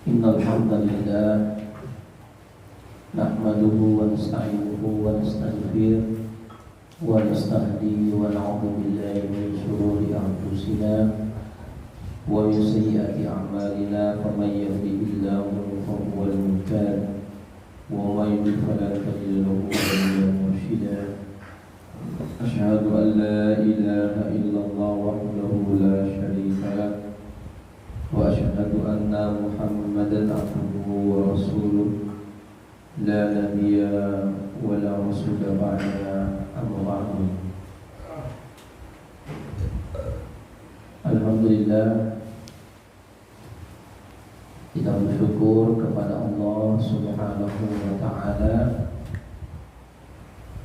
Innal hamdalillah nahmaduhu wa nasta'inuhu wa nastaghfiruh wa nastahdihi wa na'udzu billahi min shururi anfusina wa min sayyiati a'malina faman yahdihillahu fahuwal muhtadi wa man yudlil fala tajida lahu waliyyan mursyida. Asyhadu an la ilaha illallah wahdahu la syarika lah wa asyhadu anna Muhammadan abduhu wa rasuluh la nabiyya wa la rasula ba'da amma ba'du. Alhamdulillah, kita bersyukur kepada Allah Subhanahu wa ta'ala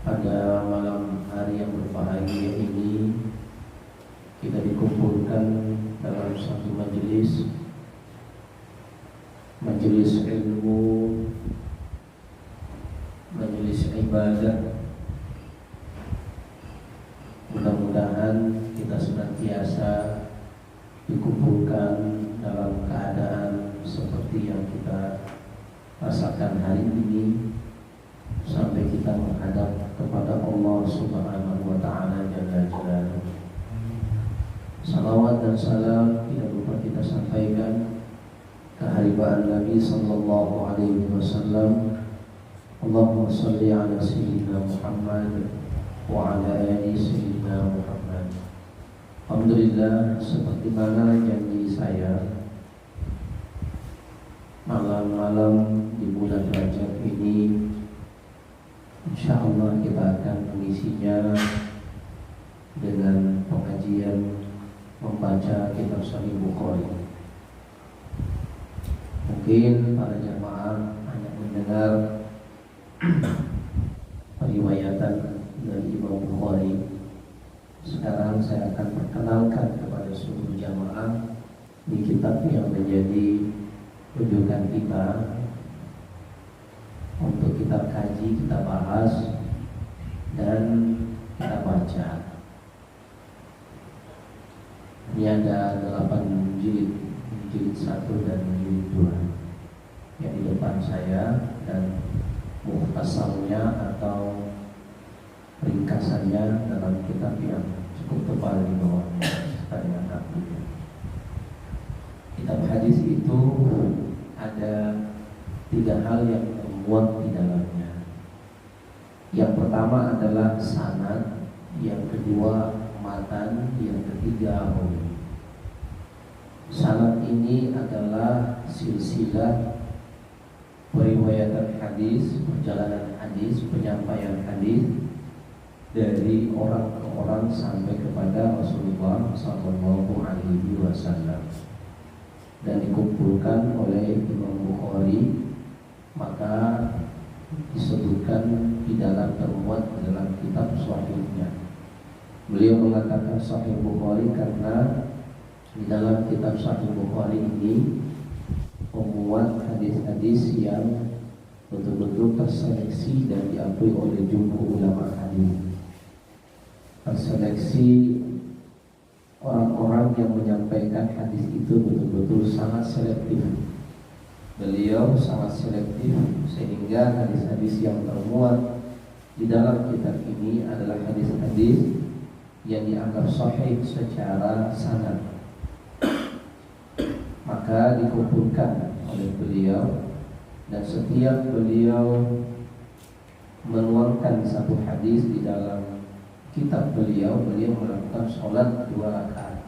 pada malam hari yang berbahagia ini kita dikumpulkan dalam satu majelis ilmu, majelis ibadah. Mudah-mudahan kita senantiasa dikumpulkan dalam keadaan seperti yang kita rasakan hari ini sampai kita menghadap kepada Allah Subhanahu wa ta'ala jalla jalaluhu. Salawat dan salam tidak lupa kita sampaikan kehadiran Nabi sallallahu alaihi wasallam. Allahumma shalli ala sayyidina Muhammad wa ala ali sayyidina Muhammad. Alhamdulillah, seperti mana janji saya, malam-malam di bulan Rajab ini insyaallah kita akan mengisinya dengan pengajian membaca kitab Sahih Bukhari. Mungkin para jamaah hanya mendengar periwayatan dari Imam Bukhari. Sekarang saya akan perkenalkan kepada seluruh jamaah di kitab yang menjadi rujukan kita untuk kita kaji, kita bahas, dan kita baca. Ini ada 8 jilid 1 dan jilid 2 yang di depan saya, dan mukhtasarnya atau ringkasannya dalam kitab yang cukup tebal di bawahnya setengah kaki. Kitab hadis itu ada 3 hal yang termuat di dalamnya. Yang pertama adalah sanad, yang kedua matan, yang ketiga rawi. Sanad ini adalah silsilah periwayatan hadis, perjalanan hadis, penyampaian hadis dari orang ke orang sampai kepada Rasulullah sallallahu alaihi wasallam, dan dikumpulkan oleh Imam Bukhari, maka disebutkan di dalam termuat dalam kitab Sahihnya. Beliau mengatakan Sahih Bukhari karena di dalam kitab Sahih Bukhari ini memuat hadis-hadis yang betul-betul terseleksi dan diakui oleh jumhur ulama hadis. Terseleksi orang-orang yang menyampaikan hadis itu betul-betul sangat selektif. Beliau sangat selektif sehingga hadis-hadis yang termuat di dalam kitab ini adalah hadis-hadis yang dianggap sahih secara sanad. Maka dikumpulkan oleh beliau, dan setiap beliau menuangkan satu hadis di dalam kitab beliau melakukan sholat 2 rakaat,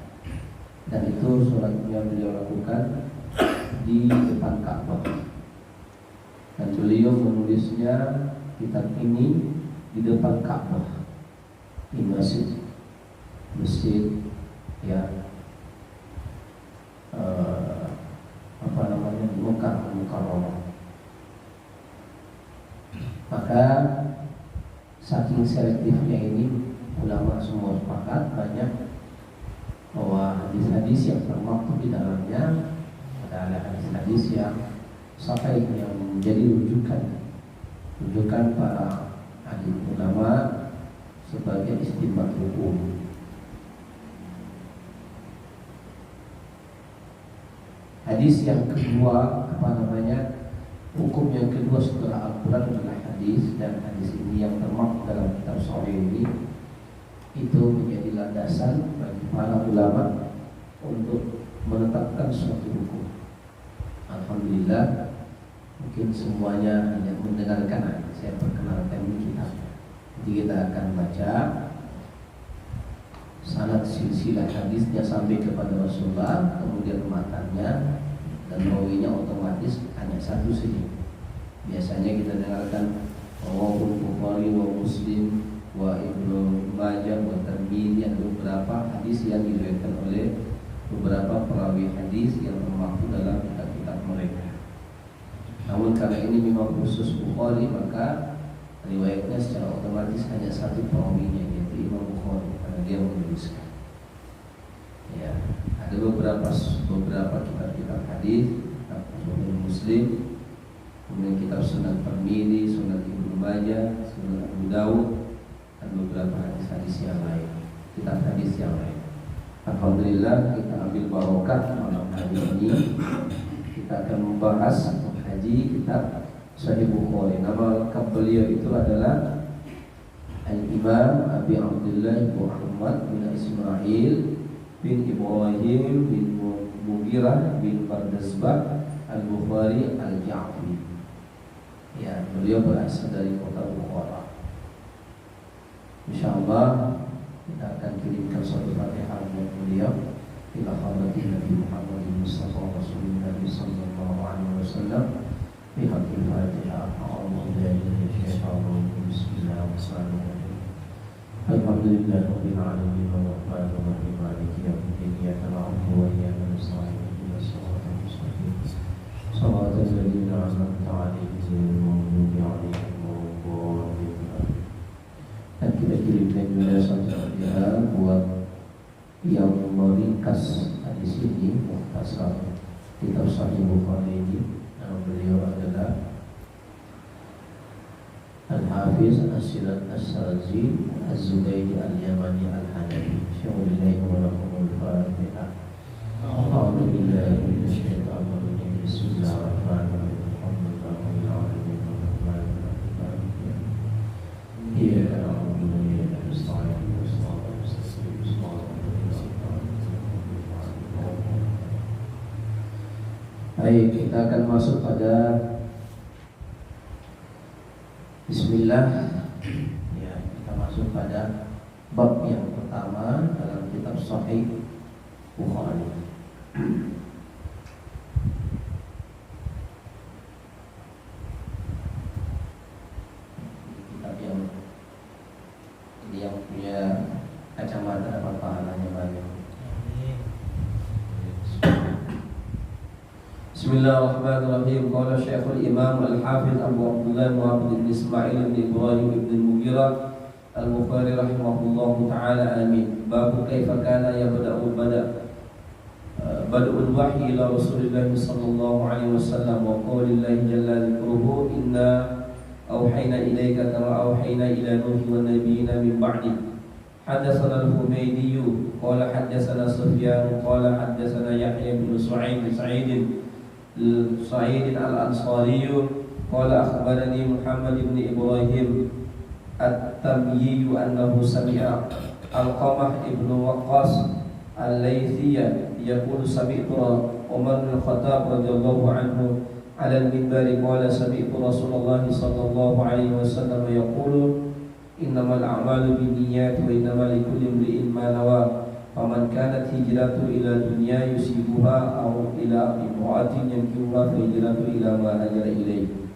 dan itu sholatnya beliau lakukan di depan Ka'bah, dan beliau menulisnya kitab ini di depan Ka'bah di masjid ya di Mekah Al-Mukarramah. Maka saking selektifnya ini, ulama semua sepakat banyak bahwa hadis-hadis yang termaktub di dalamnya adalah hadis-hadis yang sahih, yang menjadi rujukan para ahli ulama sebagai istinbat hukum. Hadis yang kedua, hukum yang kedua setelah Al-Quran adalah hadis, dan hadis ini yang termaktub dalam kitab Sahih ini itu menjadi landasan bagi para ulama untuk menetapkan suatu hukum. Alhamdulillah, mungkin semuanya hanya mendengarkan, saya perkenalkan ini kitabnya. Jadi kita akan baca sanad silsilah hadisnya sampai kepada Rasulullah, kemudian matanya dan rawinya otomatis hanya satu saja. Biasanya kita dengarkan Rawahul Bukhari wa Muslim wa Ibnu Majah wa Tirmidzi, ada beberapa hadis yang diriwayatkan oleh beberapa perawi hadis yang termaktub dalam kitab-kitab mereka. Namun karena ini memang khusus Bukhari, maka riwayatnya secara otomatis hanya satu perawinya, yaitu Imam Bukhari, karena dia menuliskan. Ya, ada beberapa kitab-kitab hadis, kitab Muslim, kemudian kitab Sunan Tirmidzi, Sunan Ibnu Majah, Sunan Abu Dawud, dan beberapa hadis-hadis yang lain, kitab hadis yang lain. Alhamdulillah, kita ambil barokah malam hari ini. Kita akan membahas mengkaji kitab Sahih Bukhari. Nama lengkap beliau itu adalah Al-Imam Abi Abdullah Muhammad bin Ismail bin Ibrahim bin Mughirah bin Bardazbah Al-Bukhari Al-Ja'fi. Ya, beliau berasal dari kota Bukhara. InsyaAllah kita akan kirimkan suatu Fatihah buat beliau ila hadratin Nabi Muhammad Mustafa Rasulullah sallallahu alaihi wasallam. بحق الفاتحة أعوذ بالله من الشيطان الرجيم بسم الله الرحمن الرحيم الحمد لله رب العالمين الرحمن الرحيم مالك يوم الدين إياك نعبد وإياك نستعين اهدنا الصراط المستقيم صراط الذين أنعمت عليهم غير المغضوب عليهم ولا الضالين. Dan kita kirimkan juga satu hadiah buat yang meringkas hadis ini, mukhtasar kitab Sahih Bukhari ini. Beliau adalah Al-Hafiz As-Sirat As-Sarzi Az-Zubaydi Al-Yamani Al-Hanafi. Syaulillahi wa lakumul Fatihah. A'udhu billahi minasyaitanir rajim. Bismillahirrahmanirrahim. Alhamdulillahi alamin. Ar-Rahmanir-Rahim. Iyyaka na'budu wa iyyaka nasta'in. Baik, kita akan masuk pada Bismillah. Ya, kita masuk pada bab yang pertama dalam kitab Sahih Bukhari. Kitab yang punya kacamata dapat pahalanya banyak. Bismillahirrahmanirrahim. Qala Syekhul Imam Al-Hafiz Abu Abdullah Muhammad bin Ismail bin Ibrahim bin Mughirah Al-Bukhari rahimahullahu ta'ala, amin. Babu kaifa kana yabda'ul bada'ul wahyi ila Rasulillah sallallahu alaihi wasallam wa qaulillahi jalla dzikruhu inna awhayna ilayka kama awhayna ila nuhin wan nabiyina min ba'di. Hadatsana al-Humaydi qala hadatsana Sufyan qala hadatsana Yahya bin Sa'id al-Ansari qala akhbarani Muhammad ibn Ibrahim at-Tamyi annahu sami'a Al-Qamah ibn Waqqas al-Laythiyya yaqulu sami'tu Umar bin Khattab radhiyallahu anhu 'ala al-minbari qala sami'tu Rasulullah sallallahu alaihi wasallam yaqulu innamal a'malu binniyati wa innamal likulli imri'in ma nawa. Faman kanat hijratu ila dunya yusibuha aw ila imra'atin yankihuha fa hijratu ila ma hajara ilaihi.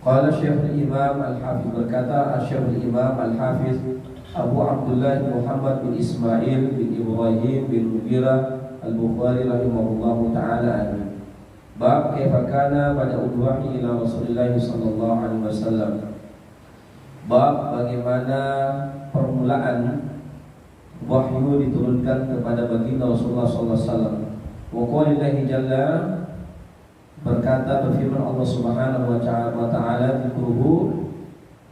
Qala Syekhul Imam Al-Hafiz, berkata Syekhul Imam Al-Hafiz Abu Abdullah Muhammad bin Ismail bin Ibrahim bin Mughirah Al-Bukhari rahimahullahu ta'ala, amin. Bab kaifa kana bada'ul wahyi ila Rasulillah sallallahu alaihi wasallam. Bab bagaimana permulaan wahyu diturunkan kepada baginda Rasulullah sallallahu alaihi wasallam. Wa qaulillahi jalla, berkata berfirman Allah Subhanahu wa ta'ala dzikruhu,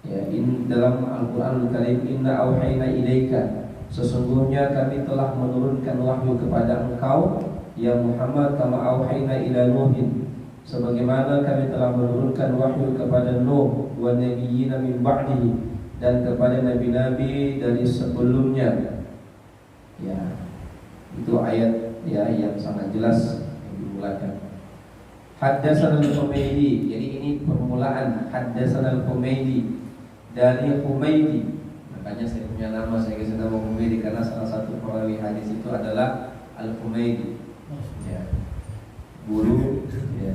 ya, dalam Al-Qur'anul Karim, inna auhayna ilaika, sesungguhnya kami telah menurunkan wahyu kepada engkau, ya Muhammad kama auhayna ila Nuhin, sebagaimana kami telah menurunkan wahyu kepada Nuh wa nabiyyina min ba'dihi, dan kepada nabi-nabi dari sebelumnya. Ya, itu ayat ya yang sangat jelas yang dimulakan. Haddatsana al-Humaydi, jadi ini permulaan Haddatsana al-Humaydi dari Humaydi. Makanya saya punya nama, saya kasih nama Humaydi karena salah satu perawi hadis itu adalah Al-Humaydi. Ya. Guru ya.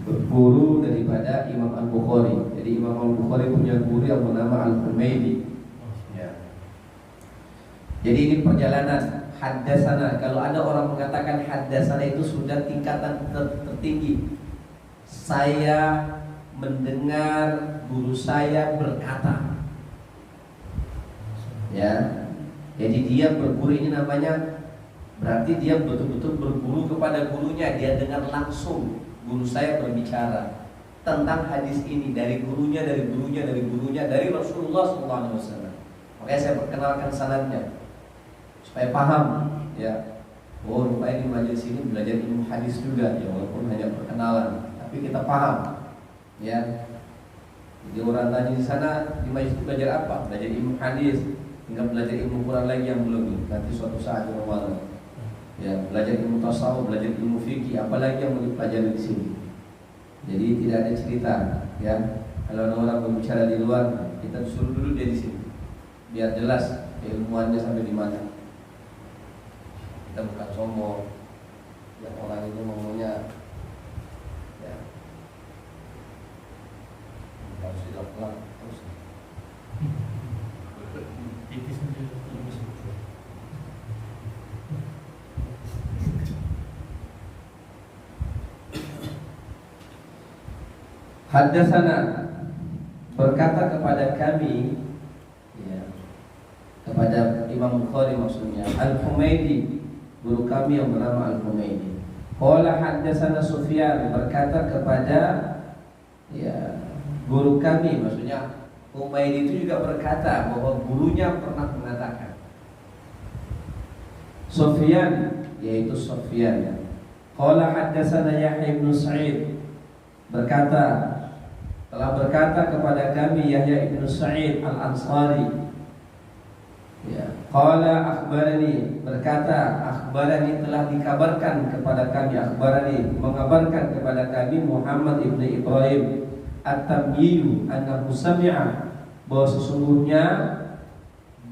Guru daripada Imam Al-Bukhari. Jadi Imam Al-Bukhari punya guru yang bernama Al-Humaydi. Ya. Jadi ini perjalanan Haddatsana. Kalau ada orang mengatakan haddatsana itu sudah tingkatan tertinggi. Saya mendengar guru saya berkata. Ya. Jadi dia berguru ini namanya, berarti dia betul-betul berguru kepada gurunya. Dia dengar langsung guru saya berbicara tentang hadis ini dari gurunya, dari gurunya, dari gurunya, dari Rasulullah SAW. Makanya saya perkenalkan sanadnya supaya paham, ya. Oh, rupanya di majelis ini belajar ilmu hadis juga, ya, walaupun hanya perkenalan, tapi kita paham, ya. Jadi orang tanya di sana di majelis itu belajar apa? Belajar ilmu hadis, tinggal belajar ilmu Quran lagi yang belum. Nanti suatu saat di Ramadan, ya, belajar ilmu tasawuf, belajar ilmu fikih, apalagi yang mau dipelajari di sini. Jadi tidak ada cerita, ya. Kalau ada orang berbicara di luar, kita suruh dulu dia di sini, biar jelas keilmuannya sampai di mana. Kita bukan sombong, yang orang itu ngomongnya, ya, harus dilakukan terus. Haddatsana, berkata kepada kami, ya, kepada Imam Bukhari maksudnya, Al-Humaydi, guru kami yang bernama Al-Humaydi. Qala haddatsana Sufyan, berkata kepada, ya, guru kami, maksudnya Humaydi itu juga berkata bahwa gurunya pernah mengatakan. Sufyan, yaitu Sufyan. Qala haddatsana Yahya bin Sa'id, berkata, telah berkata kepada kami Yahya bin Sa'id Al-Ansari. Ya, qala akhbarani, berkata akhbarani, telah dikabarkan kepada kami, akhbarani, mengabarkan kepada kami Muhammad ibn Ibrahim At-Tamyiyu annahu sami'a, bahwa sesungguhnya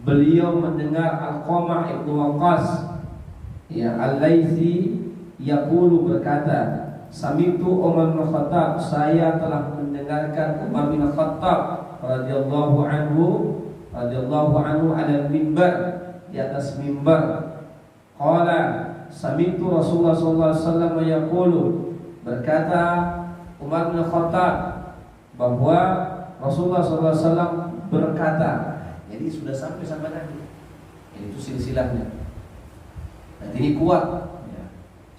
beliau mendengar Al-Qamah ibn Waqqas, ya, Al-Laitsi yaqulu, berkata, sami'tu Umar bin Khattab, saya telah mendengarkan Umar bin Khattab radhiyallahu anhu ala mimbar, di atas mimbar. Qala sami'tu Rasulullah sallallahu alaihi wasallam yaqulu, berkata Umar bin Khattab bahwa Rasulullah sallallahu alaihi wasallam berkata. Jadi sudah sampai Nabi. Itu silsilahnya. Nanti ini kuat.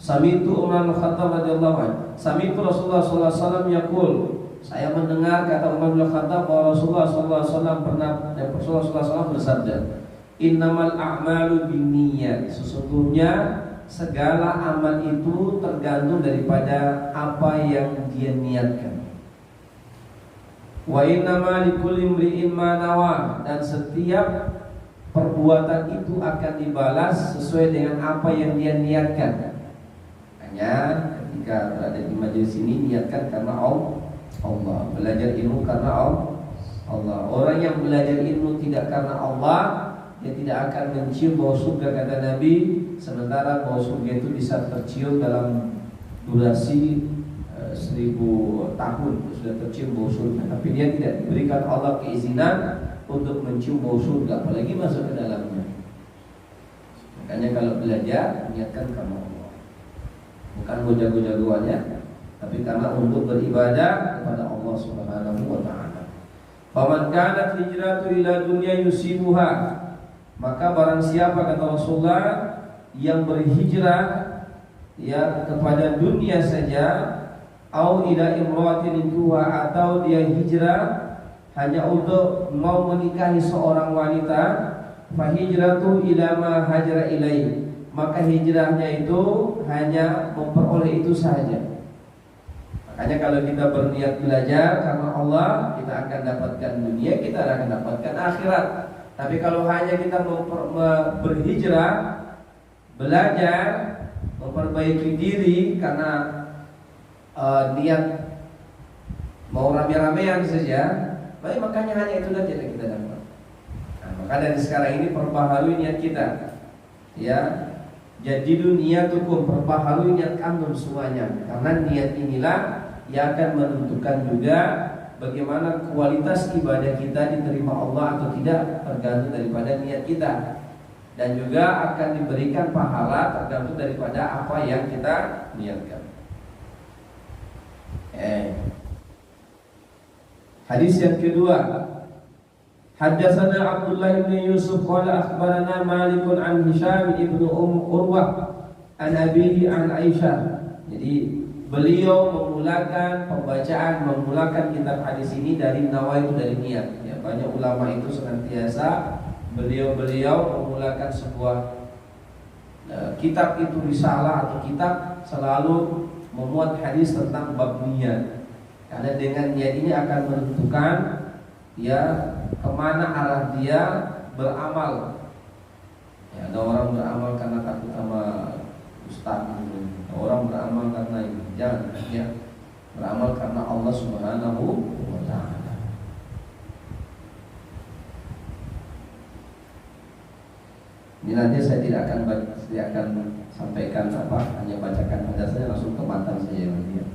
Sami'tu Umar bin Khattab radhiyallahu anhu, sami'tu Rasulullah sallallahu alaihi wasallam yaqul, saya mendengar, kata Umar bin Khattab, bahwa Rasulullah sallallahu alaihi wasallam pernah, Rasulullah sallallahu alaihi wasallam bersabda, innamal a'malu binniyat, sesungguhnya segala amal itu tergantung daripada apa yang dia niatkan. Wa innama likulli imri'in ma nawa, dan setiap perbuatan itu akan dibalas sesuai dengan apa yang dia niatkan. Hanya ketika berada di majelis ini, niatkan karena Allah, belajar ilmu karena Allah. Orang yang belajar ilmu tidak karena Allah, dia tidak akan mencium bau surga, kata Nabi. Sementara bau surga itu bisa tercium dalam durasi 1000 tahun sudah tercium bau surga, tapi dia tidak diberikan Allah keizinan untuk mencium bau surga, apalagi masuk ke dalamnya. Makanya kalau belajar, niatkan karena Allah, bukan jago-jagoannya, tapi karena untuk beribadah kepada Allah Subhanahu wa taala. Faman kanat hijratu ila dunya yusibuha, maka barang siapa, kata Rasulullah, yang berhijrah, ya, kepada dunia saja, au ila imratin tuha, atau dia hijrah hanya untuk mau menikahi seorang wanita, fa hijratu ila ma hajara ilaihi, maka hijrahnya itu hanya memperoleh itu saja. Makanya kalau kita berniat belajar karena Allah, kita akan dapatkan dunia, kita akan dapatkan akhirat. Tapi kalau hanya kita berhijrah, belajar, memperbaiki diri karena niat mau rame-ramean saja, baik, makanya hanya itu saja yang kita dapat. Nah, maka dari sekarang ini perbaharui niat kita, ya. Jadi dunia tukum, perbaharui niat kamu semuanya, karena niat inilah yang akan menentukan juga bagaimana kualitas ibadah kita diterima Allah atau tidak, tergantung daripada niat kita. Dan juga akan diberikan pahala tergantung daripada apa yang kita niatkan. Hadis yang kedua, Haddatsana Abdullah bin Yusuf qala akhbarana Malik an Hisham ibnu Urwah an abihi an Aisyah. Jadi beliau memulakan kitab hadis ini dari nawaitu, dari niat. Ya, banyak ulama itu senantiasa beliau memulakan sebuah kitab itu risalah atau kitab selalu memuat hadis tentang bab niat. Karena dengan niat ini akan menentukan ya kemana arah dia beramal. Ya, ada orang beramal karena takut sama ustaz, ada orang beramal karena ini. Jangan, ya, beramal karena Allah Subhanahu wa ta'ala. Ini nanti saya tidak akan sampaikan hanya bacakan hadasnya, langsung ke matan saja nanti ya.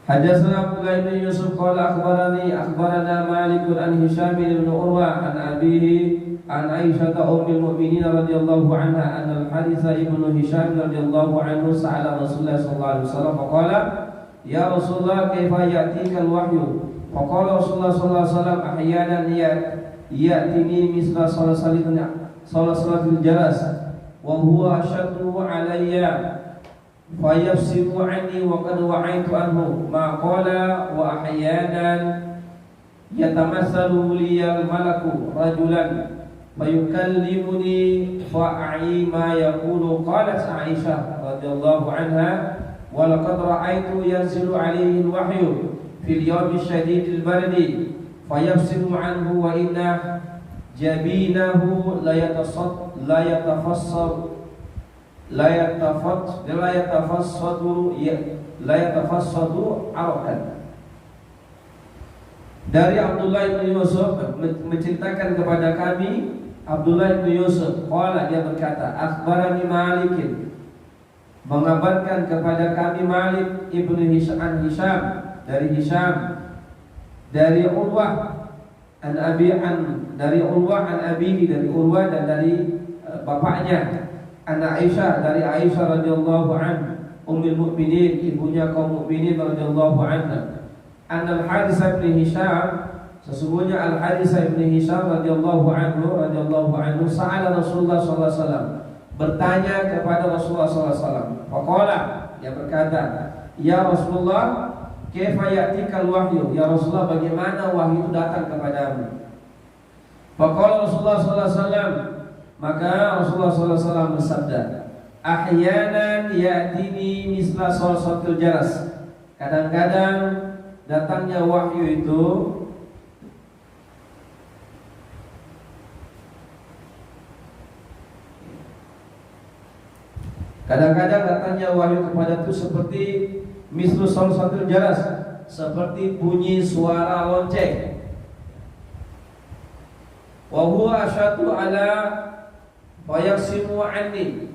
Hadatsana Abdullah bin Yusuf qala akhbarana Malik an Hisham bin Urwah an abihi an Aisyah ummul mukminin radhiyallahu anha anna al-Harits ibn Hisham radhiyallahu anhu sa'ala Rasulullah sallallahu alaihi wasallam faqala ya Rasulullah kaifa ya'tika al-wahyu faqala Rasulullah sallallahu alaihi wasallam ahyanan ya'tini misla salatil jaras wa huwa ashaddu alayya fayafsiru anni wa qad wa'aitu anhu ma qala wa ahyanan yatamassalu liyal malaku rajulan fayukallimuni fa'i ma yaqulu. Qalat Aisyah radhiyallahu anha wa laqad ra'aitu yanzilu alayhi al-wahyu fil yawmi shadidil bardi fayafsiru anhu wa inna jabinahu la yatafassadu arqan. Dari Abdullah bin Yusuf menceritakan kepada kami, Abdullah bin Yusuf qala, dia berkata, akhbarani Malikin, mengabarkan kepada kami Malik ibnu Hisham dari Hisham dari Urwah dari Urwah an abihi, dari Urwah dan dari bapaknya, an Aisyah, dari Aisyah radhiyallahu anha ummul mukminin, ibunya kaum mukminin radhiyallahu anha, an al-Harits bin Hisham, sesungguhnya al-Harits bin Hisham radhiyallahu anhu sa'ala Rasulullah sallallahu alaihi wasallam, bertanya kepada Rasulullah sallallahu alaihi wasallam. Faqala, dia berkata, ya Rasulullah, kaifa ya'tikal wahyu, ya Rasulullah, bagaimana wahyu itu datang kepadamu? Faqala Rasulullah sallallahu alaihi wasallam, maka Rasulullah sallallahu alaihi wasallam bersabda, ahyanan ya'tini misla salatil jaras, kadang-kadang datangnya wahyu itu kepada itu seperti mislu salatil jaras, seperti bunyi suara lonceng. Wa huwa asyadu ala fayaksimu anni,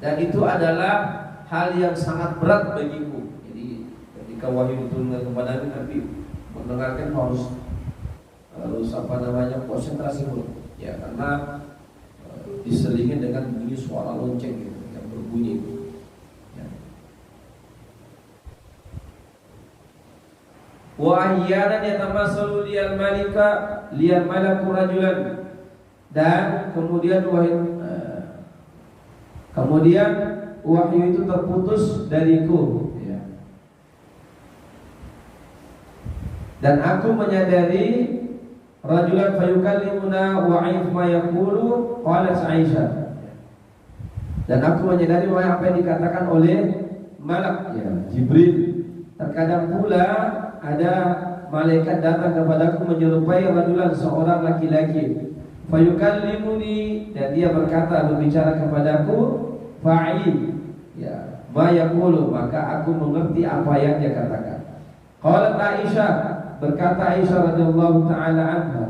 dan itu adalah hal yang sangat berat bagiku. Jadi ketika wahyu turun kepada Nabi, mendengarkan harus konsentrasi dulu, ya, karena diselingi dengan bunyi suara lonceng gitu, yang berbunyi. Wa ahyanan yatamassalu liyal malaku rajulan, dan kemudian wahyu itu terputus dariku, ya. Dan aku menyadari rajulan fayukallimuna wa 'aif ma yaqulu, qalat Aisyah. Dan aku menyadari apa yang dikatakan oleh malak, ya, Jibril. Terkadang pula ada malaikat datang kepadaku menyerupai rajulan, seorang laki-laki. Fayukallimuni, dan dia berbicara kepadaku, fa'i, ya, ma yaqulu, maka aku mengerti apa yang dia katakan. Qalat Aisyah, berkata Aisyah radhiyallahu taala anha,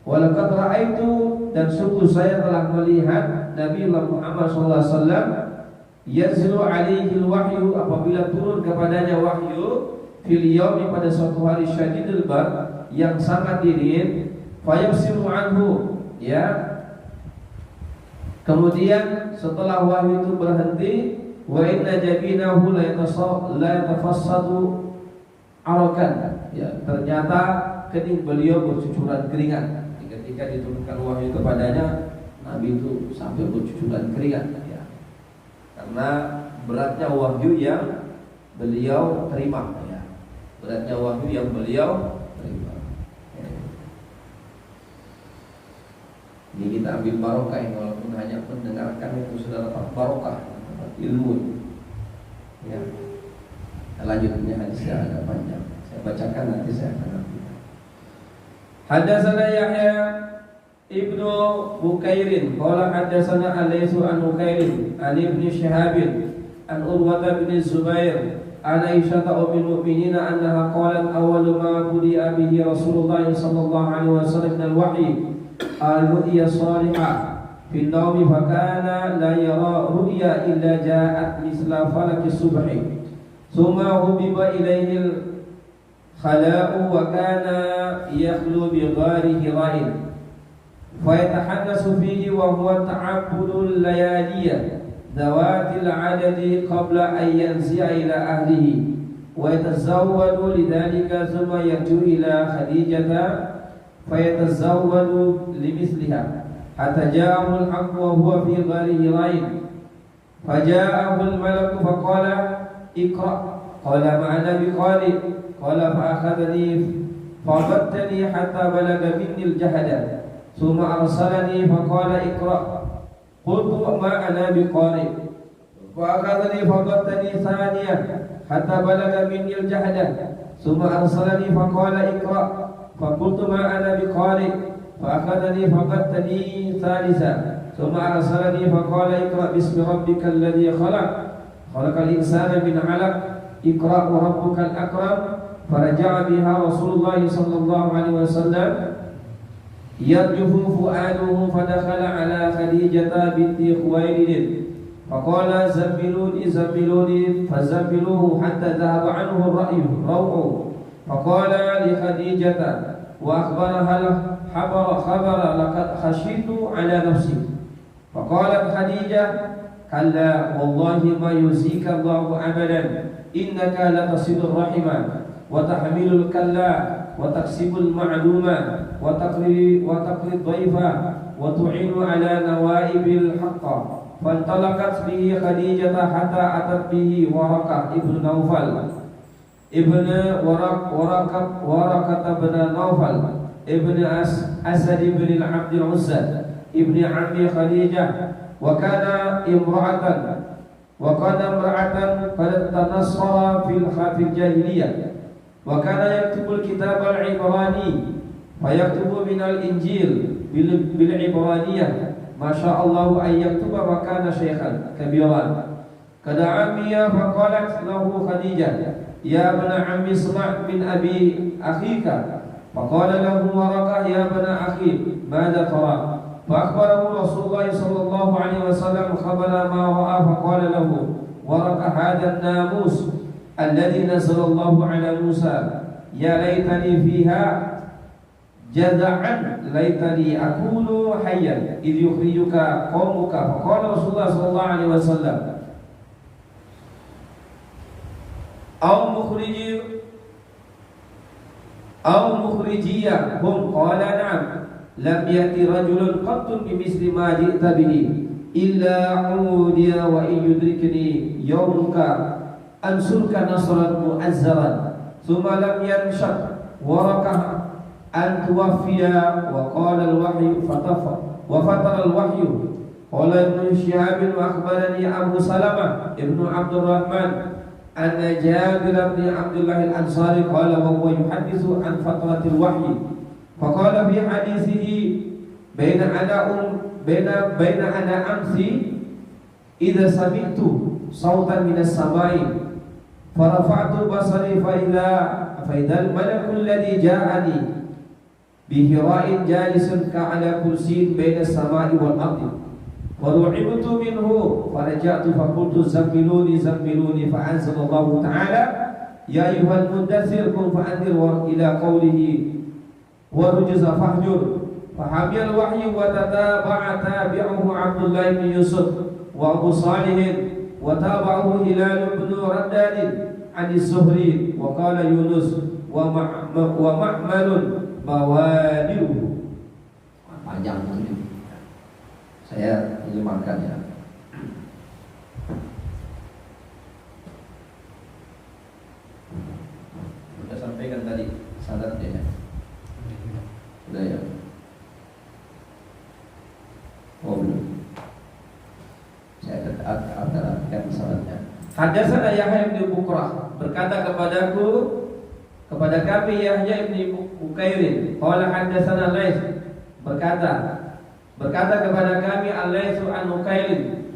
walaqad ra'aitu, dan sungguh saya telah melihat Nabi Muhammad sallallahu alaihi wasallam yazlu alaihi alwahyu, apabila turun kepadanya wahyu, fil yaumi, pada suatu hari syadidul bar, yang sangat dingin, fayabsimu anhu, ya. Kemudian setelah wahyu itu berhenti, wa inna jabinahu la yatafassadu arakan, ya, ternyata kening beliau bercucuran keringat. Ketika diturunkan wahyu kepadanya, Nabi itu sampai bercucuran keringat, ya, karena beratnya wahyu yang beliau terima, ya, beratnya wahyu yang beliau terima. Ini kita ambil barokah, yang walaupun hanya mendengarkan itu sudah dapat barokah, dapat ilmu, ya. Lanjutnya hadisnya agak panjang, saya bacakan, nanti saya akan ambil. Hadatsana Yahya ibnu Bukairin qala hadatsana Alaysu an Bukairin an ibni Shihab an Urwah bin Zubair an Aisyah ummul mukminin annaha qalat awwalu ma budi'a bihi Rasulullah sallallahu alaihi wasallam min al-wahyi al-ru'ya salihah fi an-nawm, fa kana la yara ru'ya illa ja'at misla falaki subhi thumma hubiba ilayhi خلاء وكان يخلو بغار هراء فيتحدث فيه وهو تعبد الليالي ذوات العدد قبل أن ينزع إلى أهله ويتزود لذلك ثم يرجع إلى خديجة فيتزود لمثلها حتى جاءه الحق وهو في غار هراء فجاءه الملك فقال اقرأ قال معنا بقارئ قال فأخذني فرددني حتى بلغ مني الجهد ثم أرسلني فقال اقرأ قلت ما أنا بقارئ فأخذني فرددني ثانية حتى بلغ مني الجهد ثم أرسلني فقال اقرأ فقلت ما أنا بقارئ فأخذني فرددني ثالثا ثم أرسلني فقال اقرأ باسم ربك الذي خلق الإنسان من علق اقرأ وربك الأكرم فرجع بها رسول الله صلى الله عليه وسلم يرجف فؤاده فدخل على خديجة بنت خويلد فقال زملوني فزملوه حتى ذهب عنه الروع فقال لخديجة وأخبرها خبر لقد خشيت على نفسي فقالت خديجة كلا والله ما يزيك الله أبدا إنك لتصل الرحم وتحمل الكلا وتكسب المعلومة وتقري الضيف وتعين على نوائب الحق فانطلقت به خديجة حتى أتت به ورقة ابن نوفل ابن ورقة بن نوفل ابن أسد بن العبد العزى ابن عم خديجة وكان امرأة قد تنصر في الجاهلية وكان يكتب الكتاب العبراني فيكتب من الإنجيل بالعبرانية ما شاء الله أن يكتب وكان شيخا كبيرا كدعا بي فقالت له خديجة يا ابن عم اسمع من أبي أخيك فقال له ورقة يا ابن أخي ماذا ترى فأخبره رسول الله صلى الله عليه وسلم خبر ما رأى فقال له ورقة هذا الناموس الذي نزل الله على موسى يا ليتني فيها جذعا ليتني أكون حيا إذ يخرجك قومك فقال رسول الله صلى الله عليه وسلم أو مخرجية هم قال نعم لم يأتي رجل قط بمثل ما جئت به إلا عودي وإن يدركني يومك أنصرك نصرا مؤزرا ثم لم ينشأ ورقة أن توفي وقال الوحي وفتر الوحي Qala Ibnu Syihab wa akhbarani Abu Salamah Ibnu Abdurrahman anna Jabir bin Abdullah al-Ansari qala wa huwa yuhadditsu an fatratil wahyi faqala fi hadithihi baina ana amsi idza sami'tu sautan minas samai farafa'tu basari fa idza al-malaku alladhi ja'ani bi hira'in jalisun ka'ala kursiyin baina as-samai wal ardi وَرُعِبْتُ مِنْهُ فَرَجَعْتُ فَقُلْتُ زَمِّلُونِي فَأَنزَلَ اللَّهُ تَعَالَى يَا أَيُّهَا الْمُدَّثِّرُ قُمْ فَأَنذِرْ إِلَى قَوْلِهِ وَرُجْزَ فَاهْجُرْ فَحَمِيَ الْوَحْيُ تَابِعُهُ عَبْدُ اللَّهِ بْنِ يُوسُفَ وَأَبُو صَالِحٍ وَتَابَعَهُ هِلَالُ بْنُ رَدَّادٍ عَنِ الزُّهْرِي وَقَالَ يُونُسُ وَمَعْمَلٌ بَوَادِرُهُ. Panjang ini. Saya menyematkan ya. Sudah sampaikan tadi sanadnya ya. Sudah ya. Oh belum. Saya akan sanadnya. Hadatsana Yahya bin Bukrah berkata kepada kami Yahya bin Bukairin, qala hadatsana Laits berkata kepada kami Al-Laits an Ukailin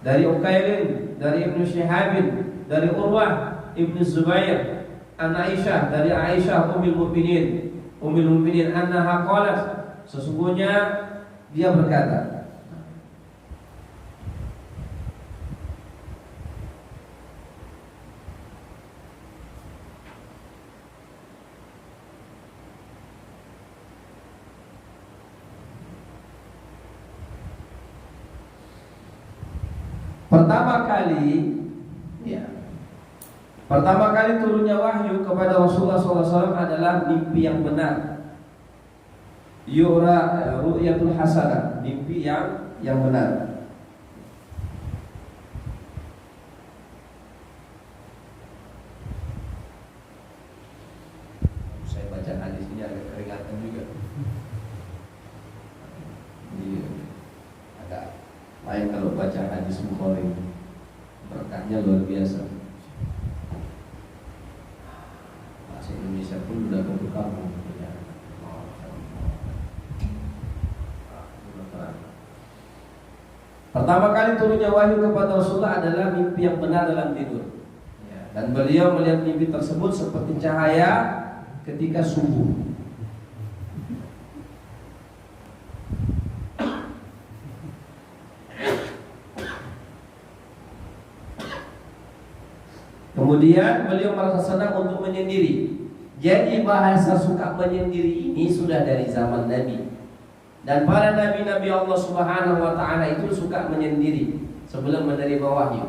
dari Ukailin dari Ibnu Syihab dari Urwah Ibnu Zubair an Aisyah dari Aisyah ummul mukminin annaha qalat sesungguhnya dia berkata Pertama kali turunnya wahyu kepada Rasulullah SAW adalah mimpi yang benar. Ru'yatul hasanah, mimpi yang benar. Saya baca hadis ini agak keringatan juga. Agak lain kalau baca hadis Bukhari. Berkahnya luar biasa. Bahasa Indonesia pun sudah bertukar. Pertama kali turunnya wahyu kepada Rasulullah adalah mimpi yang benar dalam tidur. Dan beliau melihat mimpi tersebut seperti cahaya ketika subuh. Kemudian beliau merasa senang untuk menyendiri. Jadi bahasa suka menyendiri ini sudah dari zaman Nabi. Dan para nabi-nabi Allah Subhanahu wa taala itu suka menyendiri sebelum menerima wahyu.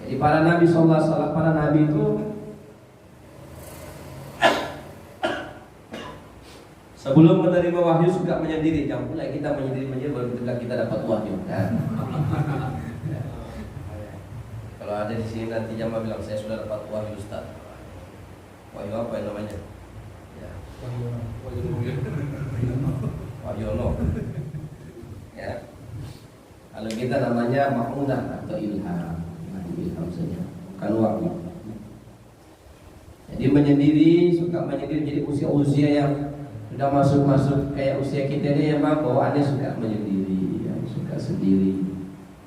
Jadi para nabi sallallahu alaihi wasallam, para nabi itu sebelum menerima wahyu suka menyendiri. Jangan pula kita menyendiri baru ketika kita dapat wahyu. Kalau ada di sini nanti jamaah bilang saya sudah dapat wahyu Ustaz. Wahyu apa yang namanya? Ya. Wahyono. Ya. Kalau kita namanya ma'unah atau ilham. Ilham saja, bukan wahyu. Jadi menyendiri, suka menyendiri. Jadi usia-usia yang sudah masuk kayak usia kita ini yang bawaannya suka menyendiri, yang suka sendiri,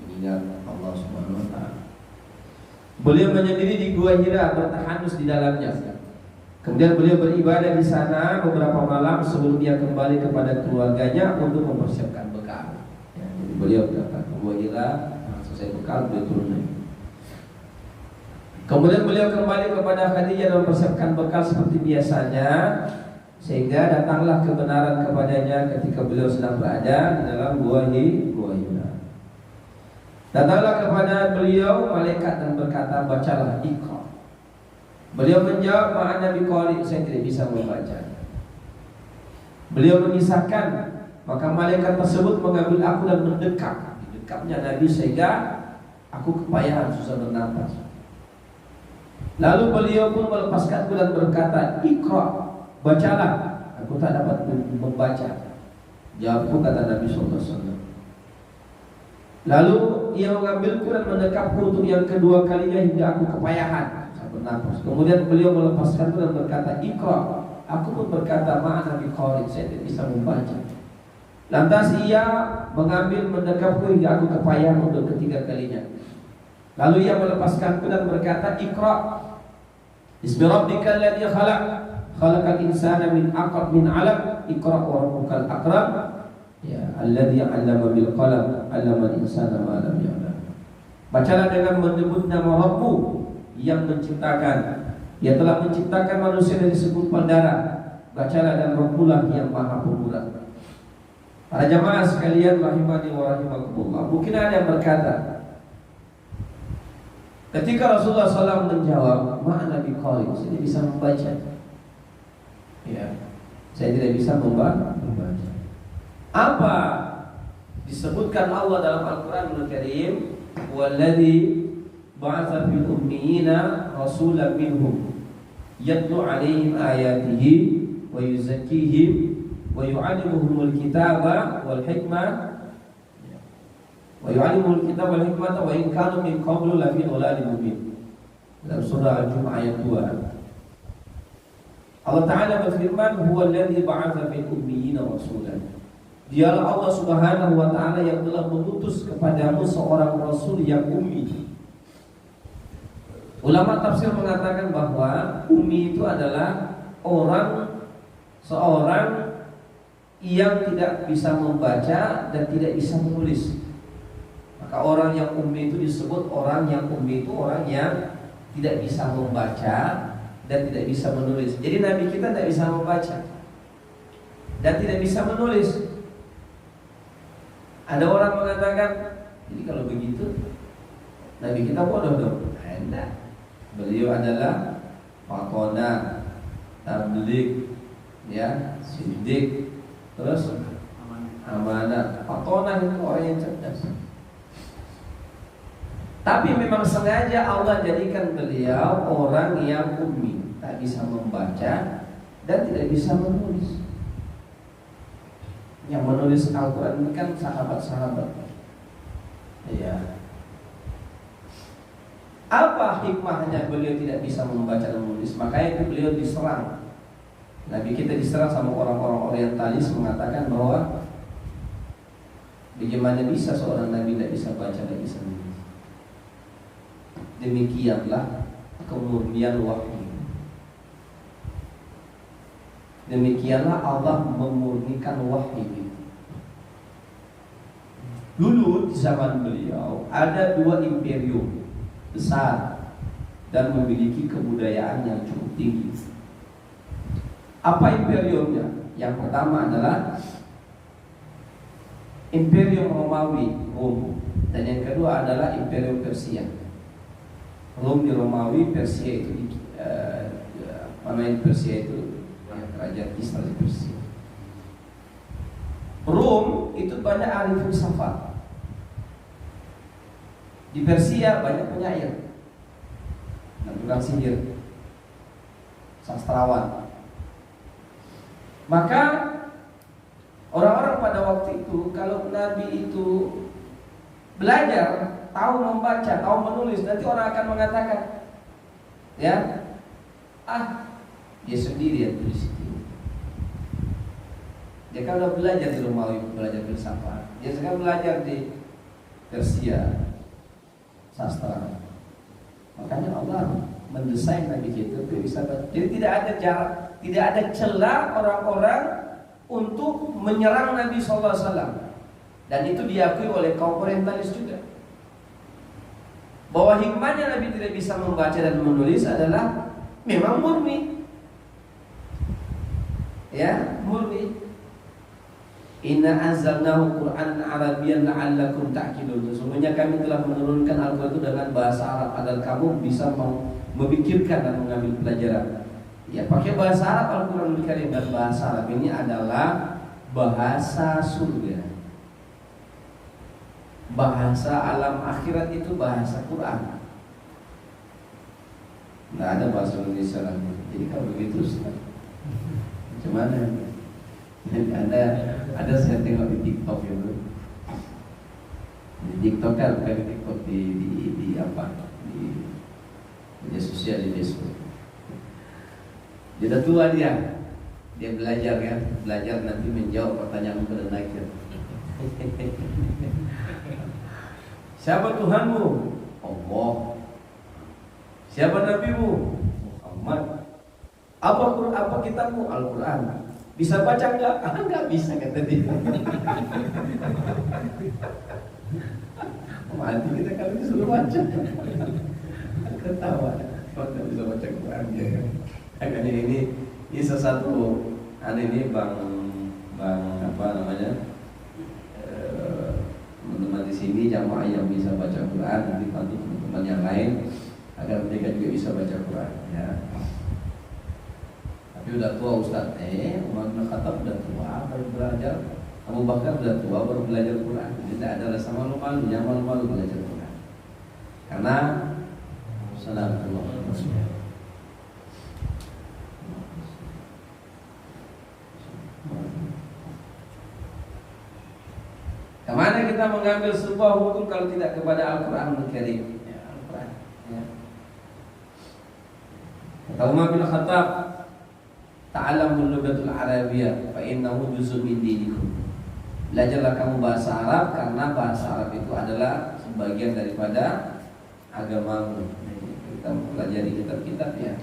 mengingat Allah Subhanahu wa taala. Beliau menyendiri di Gua Hira, bertahanus di dalamnya. Kemudian beliau beribadah di sana beberapa malam sebelum dia kembali kepada keluarganya untuk mempersiapkan bekal. Ya, jadi beliau datang ke Gua Hira, selesai bekal beliau turun lagi. Kemudian beliau kembali kepada Khadijah dan mempersiapkan bekal seperti biasanya, sehingga datanglah kebenaran kepadanya ketika beliau sedang berada di dalam Gua Hira. Datanglah kepada beliau malaikat dan berkata, bacalah Iqra. Beliau menjawab, ma'ana biqari, saya tidak bisa membaca. Beliau mengisahkan, maka malaikat tersebut mengambil aku dan mendekat. Dekapnya Nabi sehingga aku kepayahan susah bernapas. Lalu beliau pun melepaskanku dan berkata, Iqra, bacalah. Aku tak dapat membaca. Jawabku, kata Nabi sallallahu alaihi wasallam. Lalu ia mengambilku dan mendekapku untuk yang kedua kalinya hingga aku kepayahan, saya bernafas. Kemudian beliau melepaskanku dan berkata, "Iqra." Aku pun berkata, "Ma'ana biqari," saya tidak bisa membaca. Lantas ia mengambil mendekapku hingga aku kepayahan untuk ketiga kalinya. Lalu ia melepaskanku dan berkata, "Iqra. Bismi rabbikal ladzi khalaq. Khalaqal insana min 'alaq. Iqra wa rabbukal akram. Ya, alladzi 'allama bil qalam, 'allamal insana ma lam ya'lam." Bacalah dengan menyebut nama Rabbmu yang menciptakan. Ia telah menciptakan manusia dari segumpal darah. Bacalah, dan Rabbulah yang Maha Pemurah. Para jamaah sekalian rahimani wa rahimakumullah, mungkin ada yang berkata, ketika Rasulullah SAW menjawab, "Ma'ana biqari," saya tidak bisa membaca. Ya, saya tidak bisa membaca. Apa disebutkan Allah dalam Al-Quranul Karim? "Walladzi ba'atsa fil ummiyina rasulan minhum yatlu 'alaihim ayatihi wa yuzakkihim wa yu'allimuhumul kitaba wal hikmah wa yu'allimuhul kitaba wal hikmata wa in kanu min qablu lafi dhalalin mubin." Dalam surah Al-Jumu'ah ayat 2, Allah Ta'ala berfirman, "Huwa alladzi ba'atsa fil ummiyina rasulan." Dialah Allah Subhanahu wa Ta'ala yang telah mengutus kepadamu seorang rasul yang ummi. Ulama tafsir mengatakan bahwa ummi itu adalah seorang yang tidak bisa membaca dan tidak bisa menulis. Maka orang yang ummi itu disebut orang yang ummi itu orang yang tidak bisa membaca dan tidak bisa menulis. Jadi Nabi kita tidak bisa membaca dan tidak bisa menulis. Ada orang mengatakan, jadi kalau begitu Nabi kita bodoh dong. Tidak. Beliau adalah Fatona, Tabligh, ya, Siddiq, terus amanah. Fatona itu orang yang cerdas. Tapi memang sengaja Allah jadikan beliau orang yang ummi, tak bisa membaca dan tidak bisa menulis. Yang menulis Al-Quran ini kan sahabat-sahabat. Ya. Apa hikmahnya beliau tidak bisa membaca dan menulis? Makanya beliau diserang. Nabi kita diserang sama orang-orang Orientalis mengatakan bahwa bagaimana bisa seorang Nabi tidak bisa baca dan bisa menulis. Demikianlah kemurnian wahyu. Demikianlah Allah memurnikan wahyu. Dulu di zaman beliau ada dua imperium besar dan memiliki kebudayaan yang cukup tinggi. Apa imperiumnya? Yang pertama adalah Imperium Romawi, Rom, dan yang kedua adalah Imperium Persia. Rom di Romawi, Persia itu Persia itu kerajaan Kisra di Persia. Rom itu banyak ahli filsafat. Di Persia banyak penyair dan tukang sihir, sastrawan. Maka orang-orang pada waktu itu kalau Nabi itu belajar, tahu membaca, tahu menulis, nanti orang akan mengatakan, ya, dia sendiri yang tulis itu. Dia kan udah belajar di Romawi, belajar filsafat. Dia sekarang belajar di Persia, sastra. Makanya Allah mendesain Nabi kita untuk bisa baca. Jadi tidak ada celah orang-orang untuk menyerang Nabi SAW. Dan itu diakui oleh kaum Orientalis juga. Bahwa hikmahnya Nabi tidak bisa membaca dan menulis adalah memang murni. Ya, murni. Inna anzalnahu Qur'anan Arabiyyan la'allakum ta'qilun. Sesungguhnya kami telah menurunkan Al-Qur'an itu dengan bahasa Arab agar kamu bisa memikirkan dan mengambil pelajaran. Ya, pakai bahasa Arab Al-Qur'anul Karim, dan bahasa Arab ini adalah bahasa surga. Bahasa alam akhirat itu bahasa Quran. Nggak ada bahasa Indonesia lagi. Jadi kalau begitu, Ustaz, macam mana? Ada Ada saya tengok di TikTok itu. Di TikTok kan, bukan di TikTok di apa? Di media sosial, di Facebook. Dia dah tua dia. Dia belajar kan, belajar nanti menjawab pertanyaan pada nakir. Siapa Tuhanmu? Allah. Siapa nabimu? Muhammad. Apa kitabmu? Al-Quran. Bisa baca enggak? Enggak bisa kata dia. Mati kita kalau disuruh baca. Ketawa. Kalau enggak bisa baca Quran dia kan. Makanya ini sesuatu ini bang apa namanya? Teman-teman di sini jamaah yang bisa baca Quran nanti bantu teman-teman yang lain agar mereka juga bisa baca Quran ya. Tapi udah tua Ustaz, Umar bin Khattab udah tua baru belajar, Abu Bakar udah tua baru belajar Quran. Jadi tidak ada rasa malu-malu, jangan malu-malu belajar Quran. Karena Assalamualaikum. Kemana kita mengambil sebuah hukum kalau tidak kepada Al-Quran Al-Karim? Ya, Al-Quran. Ya. Kata Umar bin Khattab, ta'allamul lughatul arabiyyah fa innahu juz'un min dinikum. Belajarlah kamu bahasa Arab karena bahasa Arab itu adalah sebagian daripada agamamu. Kita pelajari kitab-kitab ya.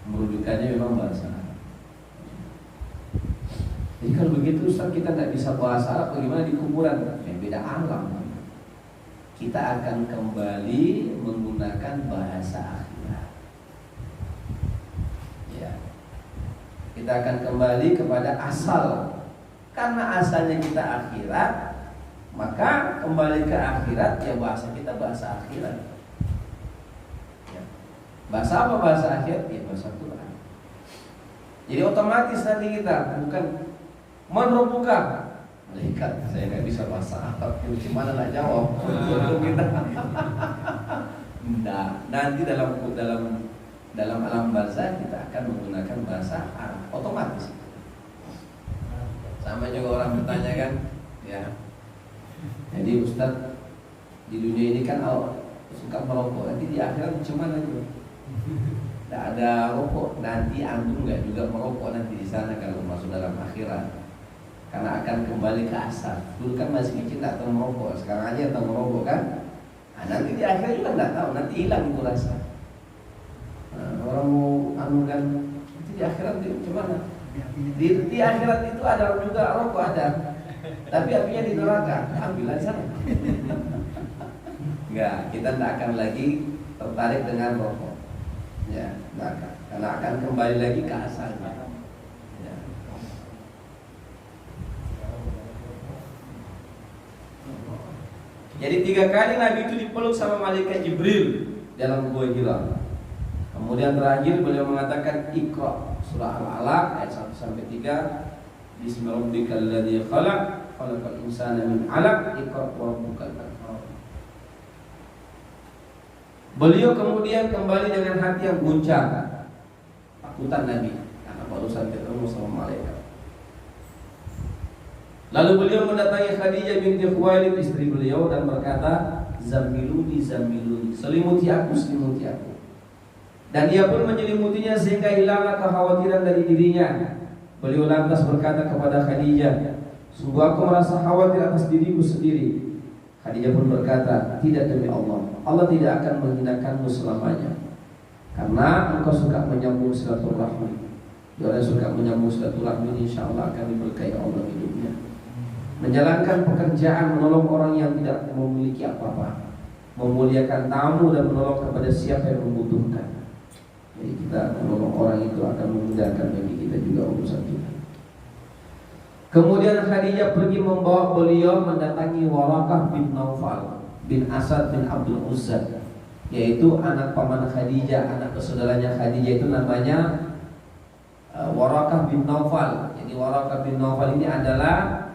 Merujukannya memang bahasa Arab. Jadi kalau begitu Ustaz kita tidak bisa bahasa Arab, bagaimana di kuburan? Ya, beda alam. Kita akan kembali menggunakan bahasa akhirat. Ya. Kita akan kembali kepada asal. Karena asalnya kita akhirat, maka kembali ke akhirat ya bahasa kita bahasa akhirat. Ya. Bahasa apa bahasa akhirat? Ya bahasa Quran. Jadi otomatis nanti kita bukan menrubuka malaikat. Saya nggak bisa bahasa Arab, gimana nak jawab untuk kita? Nah, nanti dalam alam bahasa kita akan menggunakan bahasa Arab otomatis. Sama juga orang bertanya kan, ya. Jadi Ustaz di dunia ini kan suka merokok, nanti di akhirat cuma aja. Tidak ada rokok, nanti antum nggak juga merokok nanti di sana kalau masuk dalam akhirat. Karena akan kembali ke asal. Dulu kan masih kecil tak tahu merokok, sekarang aja tahu merokok kan. Nah, nanti di akhir juga tidak tahu, nanti hilang itu rasa. Nah, orang mau anu kan, nanti di akhirat itu gimana? Di akhirat itu ada juga rokok ada, tapi apinya di neraka, ambil aja sana. Enggak, kita tidak akan lagi tertarik dengan rokok. Ya, tidak akan, karena akan kembali lagi ke asalnya. Jadi 3 kali Nabi itu dipeluk sama malaikat Jibril dalam gua Hira. Kemudian terakhir beliau mengatakan Iqra surah Al-Alaq ayat 1 sampai 3. Bismillahirrahmanirrahim alladzi khalaqal insana min 'alaq iqra wa rabbukal akram. Beliau kemudian kembali dengan hati yang guncang. Takutan Nabi karena barusan ketemu sama malaikat. Lalu beliau mendatangi Khadijah binti Khuwailid istri beliau dan berkata, "Zammiluni, zammiluni, selimuti aku, selimuti aku." Dan dia pun menyelimutinya sehingga hilanglah kekhawatiran dari dirinya. Beliau lantas berkata kepada Khadijah, "Sungguh aku merasa khawatir atas diriku sendiri." Khadijah pun berkata, "Tidak demi Allah, Allah tidak akan menghinakanmu selamanya. Karena engkau suka menyambung silaturahmi. Orang yang suka menyambung silaturahmi insya Allah akan diberkahi Allah hidupnya. Menjalankan pekerjaan menolong orang yang tidak memiliki apa-apa, memuliakan tamu dan menolong kepada siapa yang membutuhkan." Jadi kita menolong orang itu akan memudahkan bagi kita juga urusan kita. Kemudian Khadijah pergi membawa beliau mendatangi Warakah bin Naufal bin Asad bin Abdul Uzza, yaitu anak paman Khadijah, anak saudaranya Khadijah itu namanya Warakah bin Naufal. Jadi Warakah bin Naufal ini adalah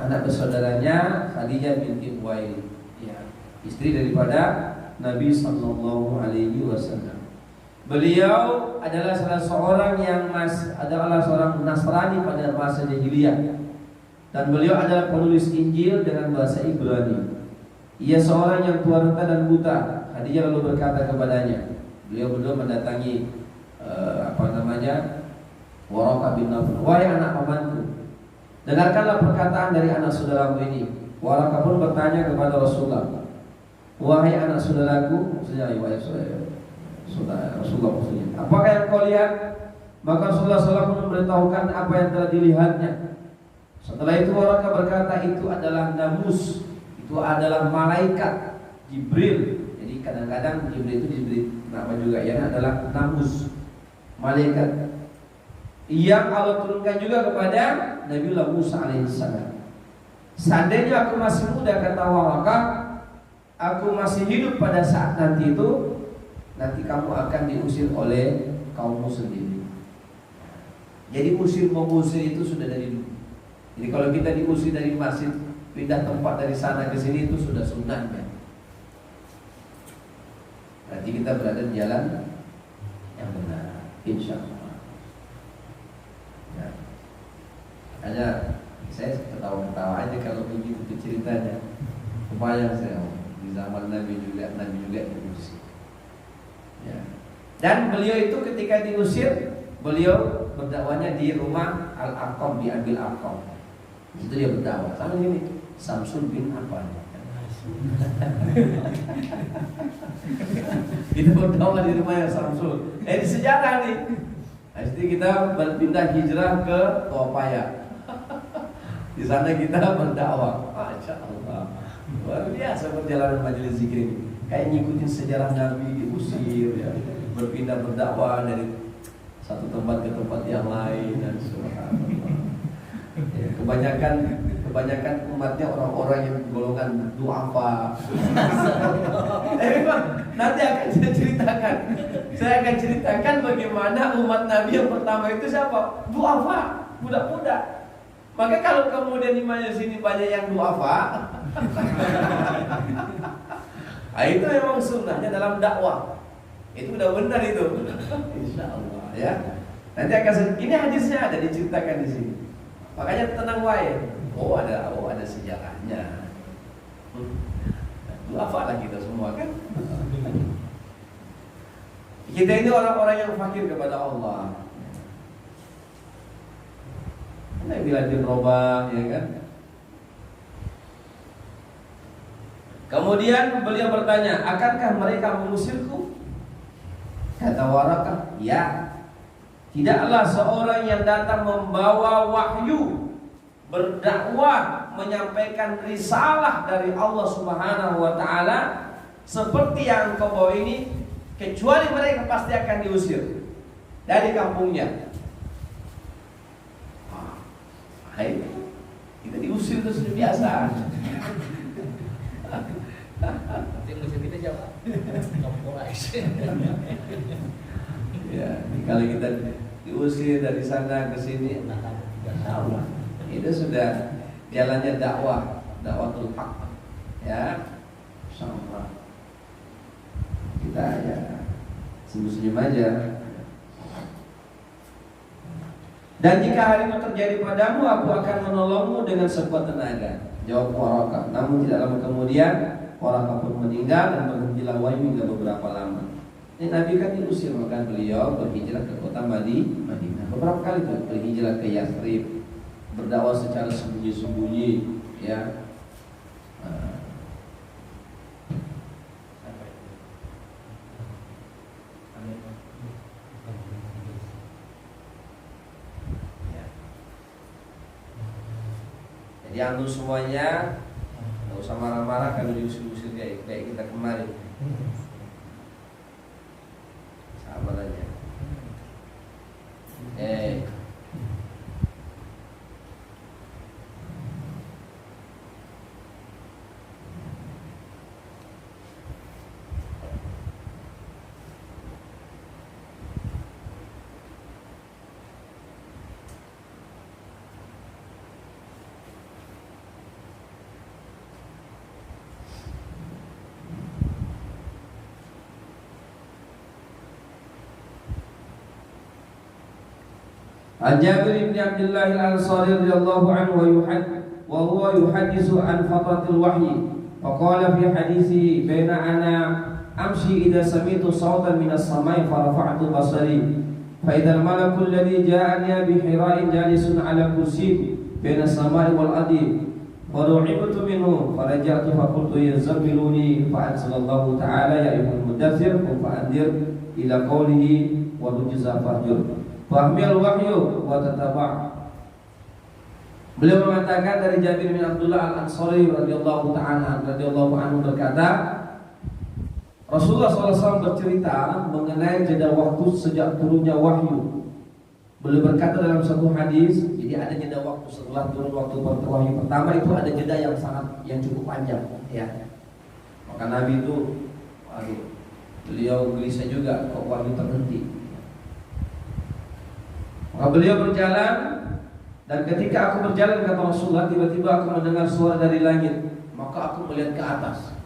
anak saudaranya Khadijah binti Khuwailid, ya, istri daripada Nabi sallallahu alaihi wasallam. Beliau adalah salah seorang yang adalah seorang Nasrani pada masa jahiliyah. Dan beliau adalah penulis Injil dengan bahasa Ibrani. Ia seorang yang tua renta dan buta. Khadijah lalu berkata kepadanya, beliau berdua mendatangi Waraqah bin Nawfal, wahai anak pamanku, dengarkanlah perkataan dari anak saudaramu ini. Waraqah pun bertanya kepada Rasulullah, wahai anak saudaraku, maksudnya wahai saudara Rasulullah maksudnya, apakah yang kau lihat? Maka Rasulullah SAW pun memberitahukan apa yang telah dilihatnya. Setelah itu Waraqah berkata, itu adalah namus, itu adalah malaikat Jibril. Jadi kadang-kadang Jibril itu diberi nama juga, yang adalah namus, malaikat yang Allah turunkan juga kepada Nabiullah Musa alaihissalam. Seandainya aku masih muda, kata Waraqah, aku masih hidup pada saat nanti itu, nanti kamu akan diusir oleh kaummu sendiri. Jadi mengusir itu sudah dari dulu. Jadi kalau kita diusir dari masjid, pindah tempat dari sana ke sini, itu sudah sunnahnya. Berarti kita berada di jalan yang benar, insya Allah. Ya. Hanya saya ketawa-ketawa aja kalau begitu ceritanya. Kebayang saya di zaman Nabi juga diusir. Ya. Dan beliau itu ketika diusir, beliau berdakwahnya di rumah Al-Arqam, di Abil Arqam. Itu dia berdakwah. Sama ini Samsul bin apa? Kita berdakwah di rumah yang Samsul. Di sejarah nih. Jadi kita berpindah hijrah ke Tuapaya. Di sana kita berdakwah. Masya Allah. Luar biasa perjalanan majelis zikir ini. Kayak ngikutin sejarah Nabi diusir, ya. Berpindah berdakwah dari satu tempat ke tempat yang lain dan subhanallah. Ya, kebanyakan umatnya orang-orang yang golongan du'afa. Nanti akan saya ceritakan. Saya akan ceritakan bagaimana umat Nabi yang pertama itu siapa? Du'afa, budak-budak. Maka kalau kemudian di majelis sini banyak yang du'afa, itu memang sunnahnya dalam dakwah. Itu udah benar itu. Insya Allah ya. Nanti akan ini hadisnya ada diceritakan di sini. Makanya tenang wae. Oh ada sejarahnya. Du'afa lah kita semua kan. Kita ini orang-orang yang fakir kepada Allah. Nabi bin Robah, ya kan? Kemudian beliau bertanya, akankah mereka mengusirku? Kata Waraqah, ya. Tidaklah seorang yang datang membawa wahyu, berdakwah, menyampaikan risalah dari Allah Subhanahu wa taala seperti yang kau bawa ini, kecuali mereka pasti akan diusir dari kampungnya. Hai, kita diusir itu sudah biasa. Yang musir kita siapa? Kamu Quraisy. Ya, kalau kita diusir dari sana ke sini, Allah, itu sudah jalannya dakwatul haq. Ya, insyaallah. Kita ya senyum-senyum aja. Dan jika hal itu terjadi padamu, aku akan menolongmu dengan sekuat tenaga. Jawab Waraqah. Namun tidak lama kemudian Waraqah pun meninggal dan berhentilah wahyu hingga beberapa lama. Ini Nabi kan diusir, maka beliau berhijrah ke kota Madinah. Beberapa kali tuh berhijrah ke Yathrib, berdakwah secara sembunyi-sembunyi, ya. Jadi antum semuanya nggak usah marah-marah kalau diusir-usir kayak kita kemarin. Sama aja. An Jabir bin Abdullah al-Ansari radhiyallahu anhu wa huwa yuhaddisu an fatratil wahyi. Faqala fi hadisi baina ana amshi idza sami'tu sawtan minas samai farafa'tu basari fa idzal malakul ladzi ja'ani bi hira'in jalisun ala kursi baina samai wal ardi faru'ibtu minhu faraja'tu fa qultu yazammiluni fa anzalallahu ta'ala ya ayyuhal mudaththir qum fa'andir ila qawlihi wa rujza fahjur fahmil wahyu wa tataba'. Beliau mengatakan dari Jabir bin Abdullah Al-Ansari radhiyallahu anhu berkata, Rasulullah SAW bercerita mengenai jeda waktu sejak turunnya wahyu. Beliau berkata dalam satu hadis, jadi ada jeda waktu setelah turun waktu wahyu pertama itu ada jeda yang cukup panjang, ya. Maka Nabi itu, beliau gelisah juga kok wahyu terhenti. Maka beliau berjalan. Dan ketika aku berjalan, kata Rasulullah, tiba-tiba aku mendengar suara dari langit. Maka aku melihat ke atas.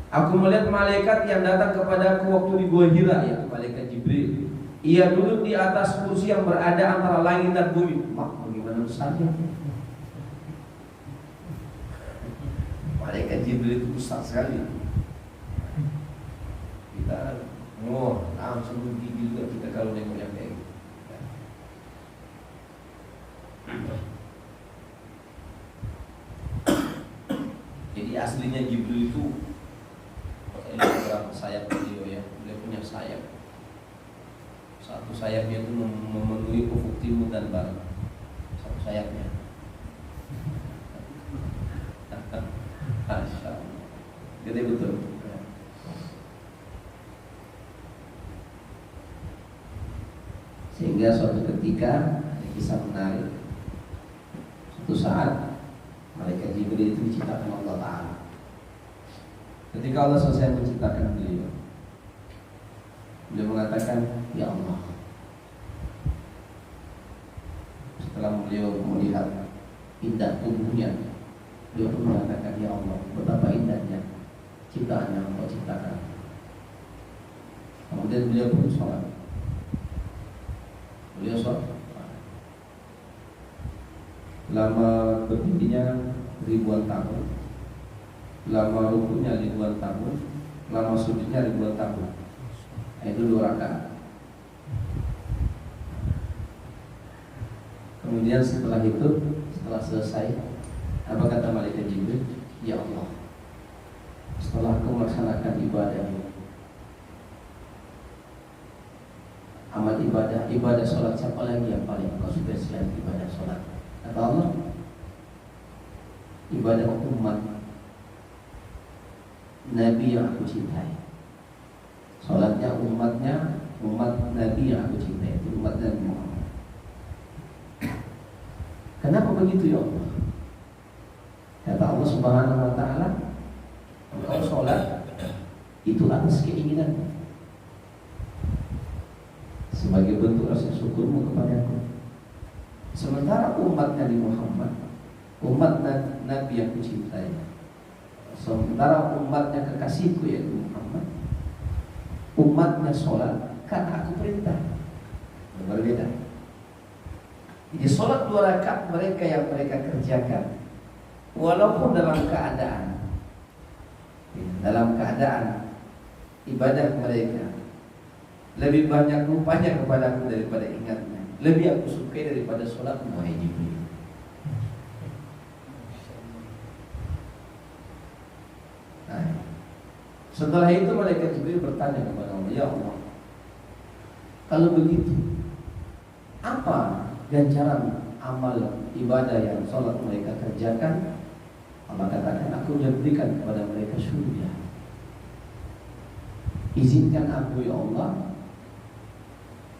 Aku melihat malaikat yang datang kepada aku waktu di Gua Hira, yaitu malaikat Jibril. Ia duduk di atas kursi yang berada antara langit dan bumi. Mak, bagaimana besarnya? Malaikat Jibril itu besar sekali. Kita langsung gigi juga kita kalau nengok yang kayak gitu. Jadi aslinya Jibril itu berapa sayap beliau ya? Beliau punya sayap. Satu sayapnya itu memenuhi ufuk timur dan barat. Satu sayapnya. Masya Allah. Gede betul. Sehingga suatu ketika ada kisah menarik. Suatu saat malaikat Jibril itu diciptakan Allah Ta'ala. Ketika Allah selesai menciptakan beliau mengatakan, ya Allah. Setelah beliau melihat indah tubuhnya, beliau pun mengatakan, ya Allah, betapa indahnya ciptaan yang Engkau ciptakan. Kemudian beliau pun sholat. Beliau sholat. Lama berdirinya ribuan tahun, lama rukunya ribuan tahun, lama sujudnya ribuan tahun. Itu 2 rakaat. Kemudian setelah selesai, apa kata malaikat Jibril? Ya Allah, setelah aku melaksanakan ibadah, amal ibadah sholat, siapa lagi yang paling engkau suka selain ibadah sholat? Kata Allah, ibadah umat Nabi yang aku cintai. Sholatnya umat Nabi yang aku cintai, itu umat Nabi Muhammad. Kenapa begitu ya Allah? Kata Allah Subhanahu wa Ta'ala, engkau sholat itu atas keinginanmu, sebagai bentuk rasa syukurmu kepada aku. Sementara umat Nabi Muhammad, umat Nabi yang kucintai, sementara umatnya kekasihku yaitu Muhammad, umatnya sholat karena aku perintah. Berbeda. Jadi sholat 2 rakaat mereka yang mereka kerjakan, walaupun dalam keadaan ibadah mereka lebih banyak rupanya kepadaku daripada ingatnya, lebih aku sukai daripada sholat wahai Jibril. Nah, setelah itu malaikat Jibril bertanya kepada Allah, ya Allah, kalau begitu, apa ganjaran amal ibadah yang sholat mereka kerjakan? Allah katakan, aku berikan kepada mereka surga. Izinkan aku ya Allah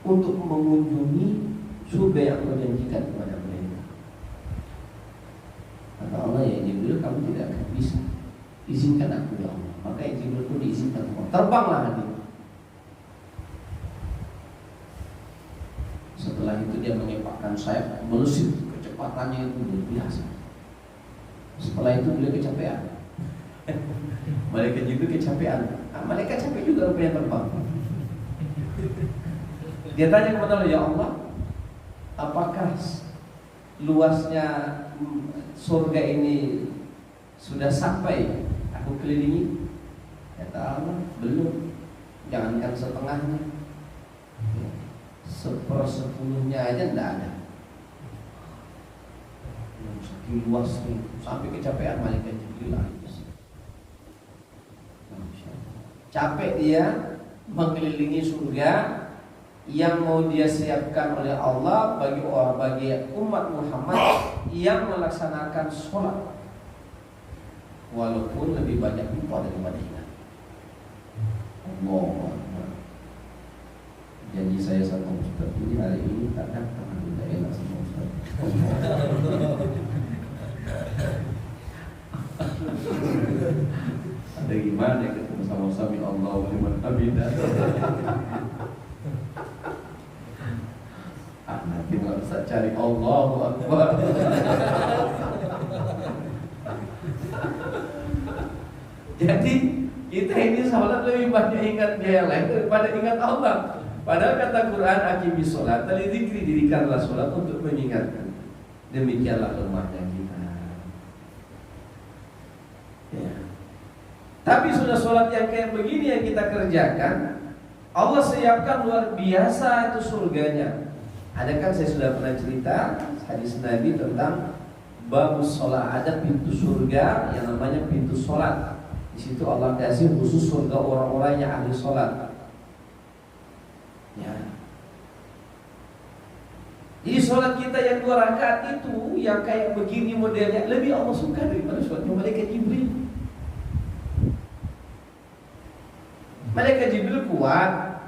untuk mengunjungi surga yang kau janjikan kepada mereka. Kata Allah, ya Jibril, kamu tidak akan bisa. Izinkan aku ya Allah. Maka Jibril pun diizinkan Allah. Terbanglah hadir. Setelah itu dia mengepakkan sayap, melusit, kecepatannya itu luar biasa. Setelah itu beliau kecapean. Malaikat Jibril kecapean. Malaikat capek juga rupanya terbang. Dia tanya kepada Allah, ya Allah, apakah luasnya surga ini sudah sampai aku kelilingi? Kata Allah, belum. Jangankan setengahnya, 1/10 aja tidak ada. Saking luasnya, sampai kecapean malaikat Jibril. Capek dia mengelilingi surga yang mau dia siapkan oleh Allah bagi umat Muhammad yang melaksanakan sholat, walaupun lebih banyak lupa daripada ingat. Allah. Janji saya sama Ustaz ini hari ini tak datang, tidak enak sama Ustaz. Ada gimana ketemu sama Sami Allah liman hamidah. Nanti nggak bisa cari Allahu Akbar. Jadi kita ini sholat lebih banyak ingat dia yang lain daripada ingat Allah. Padahal kata Quran, aqimis sholat, lidzikri, dirikanlah sholat untuk mengingatkan. Demikianlah lemahnya kita. Ya. Tapi sudah sholat yang kayak begini yang kita kerjakan, Allah siapkan luar biasa itu surganya. Ada kan saya sudah pernah cerita hadis Nabi tentang babus sholat, ada pintu surga yang namanya pintu sholat. Di situ Allah kasih khusus surga orang-orang yang ahli sholat. Ya. Jadi sholat kita yang 2 rakaat itu yang kayak begini modelnya lebih Allah suka daripada sholatnya malaikat Jibril. Malaikat Jibril kuat,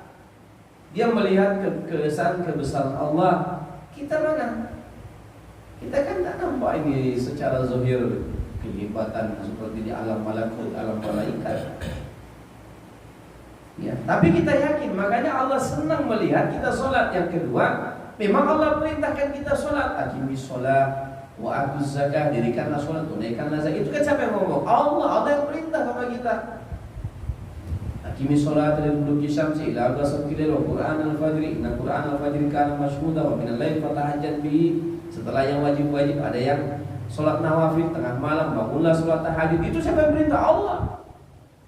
dia melihat kebesaran Allah. Kita mana? Kita kan tak nampak ini secara zahir kehebatan seperti di alam malakut, alam malaikat. Ya, tapi kita yakin, makanya Allah senang melihat kita sholat. Yang kedua, memang Allah perintahkan kita sholat. Aqimis sholat wa atuz zakah, dirikanlah sholat, tunaikanlah zakat. Itu kan siapa yang ngomong? Allah yang perintah sama kita. Aqimis sholat liduluki syamsi ila ghasaqil lail wa Qur'an al-fajri, inna Qur'an al-fajri kana mashhuda wa minal lail fatahajjat bihi. Setelah yang wajib-wajib ada yang sholat nawafil tengah malam, bangunlah sholat tahajud. Itu siapa yang perintah? Allah.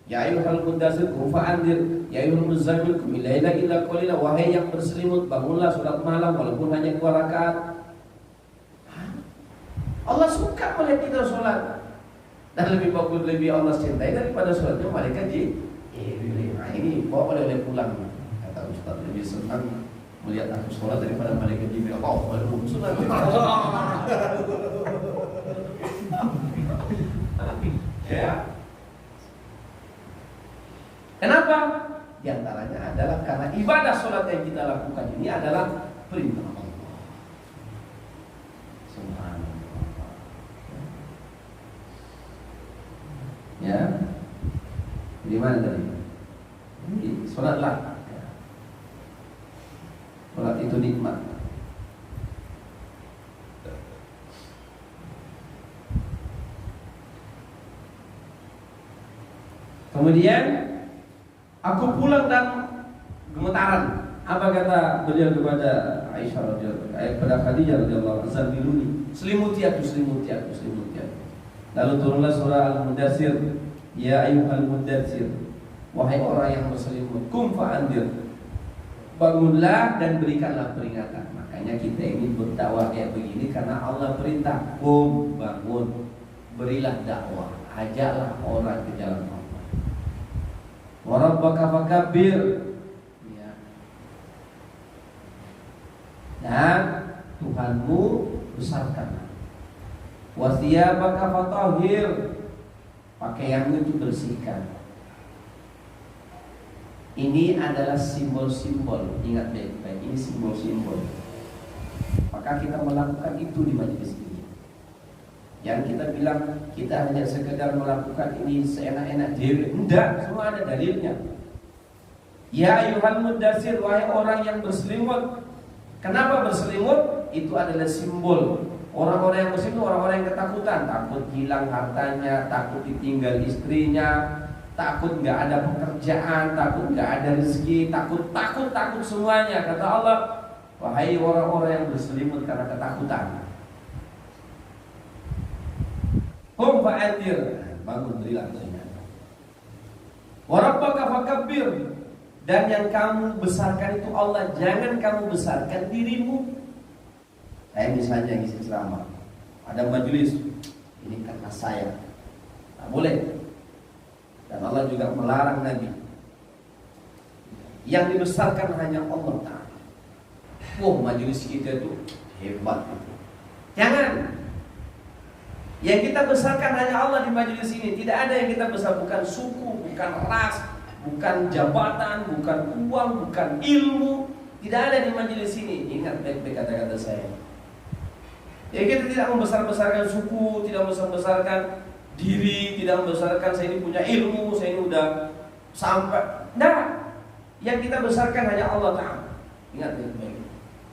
Ya ayyuhal mudaththir qum fa'anzir, ya ayyuhal muzammil qum laila illa qalila. Wahai yang berselimut, bangunlah sholat malam walaupun hanya 2 rakaat. Allah suka melihat kita sholat. Dan lebih bagus, lebih Allah cintai daripada sholatnya malaikat Jibril. Ini bawa oleh pulang. Kata Ustaz, lebih senang melihat aku sholat daripada malaikat Jibril. Oh, baru sunat. Ya. Kenapa? Di antaranya adalah karena ibadah sholat yang kita lakukan ini adalah perintah Allah. Subhanallah. Ya. Di mana tadi? Ini sholatlah. Sholat itu nikmat. Kemudian aku pulang dan gemetaran. Apa kata beliau kepada Aisyah radhiyallahu anha, kepada Khadijah radhiyallahu anha, "Zamiluni, selimuti aku, selimuti aku, selimuti aku." Lalu turunlah surah Al-Mudaththir, "Ya ayyuhal mudaththir," wahai orang yang berselimut, "Qum fa'anzir," bangunlah dan berikanlah peringatan. Makanya kita ini berdakwah kayak begini karena Allah perintah, "Qum," bangun, berilah dakwah, ajaklah orang ke jalan Allah. Wa rabbaka fakabbir, ya. Dan Tuhanmu besarkan. Wa thiyabaka fatahhir, pakaianmu itu bersihkan. Ini adalah simbol-simbol, ingat baik-baik, ini simbol-simbol. Maka kita melakukan itu di majelis ini. Yang kita bilang kita hanya sekedar melakukan ini seenak-enak diri, enggak, semua ada dalilnya. Ya ayyuhal mudaththir, wahai orang yang berselimut. Kenapa berselimut? Itu adalah simbol. Orang-orang yang berselimut, orang-orang yang ketakutan, takut hilang hartanya, takut ditinggal istrinya, takut nggak ada pekerjaan, takut nggak ada rezeki, takut semuanya. Kata Allah, wahai orang-orang yang berselimut karena ketakutan. Qum fa'anzir, bangun berilah peringatan. Wa rabbaka fakabbir, dan yang kamu besarkan itu Allah, jangan kamu besarkan dirimu. Saya misalnya ngisi ceramah, ada majelis, ini karena saya, tak boleh. Dan Allah juga melarang Nabi. Yang dibesarkan hanya Allah Ta'ala. Wah, majelis kita itu hebat. Jangan. Yang kita besarkan hanya Allah di majelis ini. Tidak ada yang kita besar, bukan suku, bukan ras, bukan jabatan, bukan uang, bukan ilmu. Tidak ada di majelis ini. Ingat baik-baik kata-kata saya. Ya, kita tidak membesar-besarkan suku, tidak membesar-besarkan diri, tidak membesarkan saya ini punya ilmu, saya ini udah sampai. Nah, yang kita besarkan hanya Allah Ta'ala. Ingat baik-baik.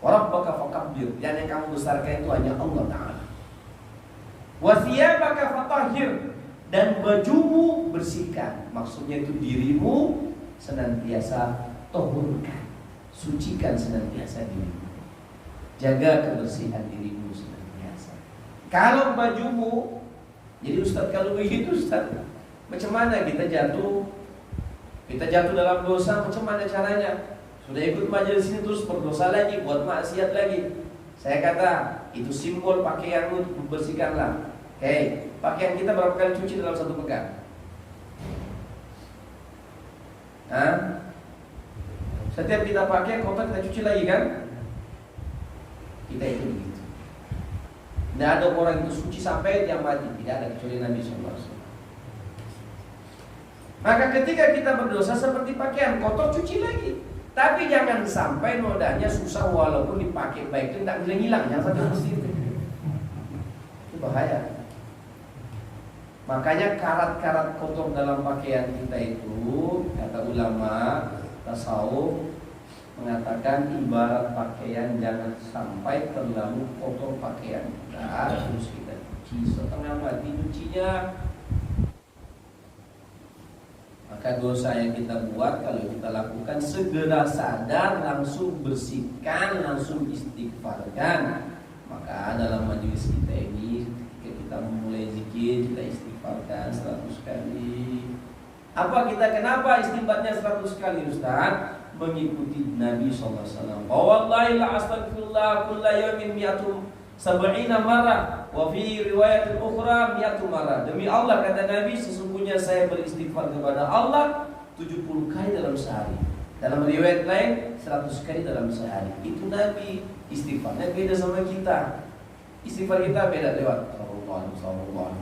Wa rabbaka fakabbir, yang kamu besarkan itu hanya Allah Ta'ala. Wa thiyabaka fatahhir, dan bajumu bersihkan. Maksudnya itu dirimu senantiasa tahurkan, sucikan senantiasa dirimu. Jaga kebersihan dirimu senantiasa. Kalau bajumu, jadi Ustaz kalau begitu Ustaz, macam mana kita jatuh? Kita jatuh dalam dosa, macam mana caranya? Sudah ikut majelis ini terus berdosa lagi, buat maksiat lagi. Saya kata, itu simbol pakaianmu, bersihkanlah. Hei, pakaian kita berapa kali cuci dalam satu pekan? Hah? Setiap kita pakai kotor kita cuci lagi kan? Kita itu begitu. Tidak ada orang itu suci sampai dia mati, tidak ada kecuali Nabi SAW. Maka ketika kita berdosa seperti pakaian kotor, cuci lagi. Tapi jangan sampai nodanya susah walaupun dipakai baik itu tidak bisa hilang, jangan sampai bersih itu. Itu bahaya. Makanya karat-karat kotor dalam pakaian kita itu, kata ulama tasawuf mengatakan ibarat pakaian, jangan sampai terlalu kotor pakaian kita, terus kita cuci setengah mati cucinya. Maka dosa yang kita buat kalau kita lakukan segera sadar, langsung bersihkan, langsung istighfarkan. Maka dalam majelis kita ini ketika kita memulai zikir, kita istighfarkan 100 kali. Kenapa istighfarnya 100 kali Ustaz? Mengikuti Nabi SAW. Wallahi la astaghfirullah kulla yawmin mi'atum sab'ina marrah wa fi riwayat ukhra mi'atu marrah. Demi Allah kata Nabi, sesungguhnya saya beristighfar kepada Allah 70 kali dalam sehari. Dalam riwayat lain 100 kali dalam sehari. Itu Nabi. Istighfarnya beda sama kita. Istighfar kita beda lewat sallallahu.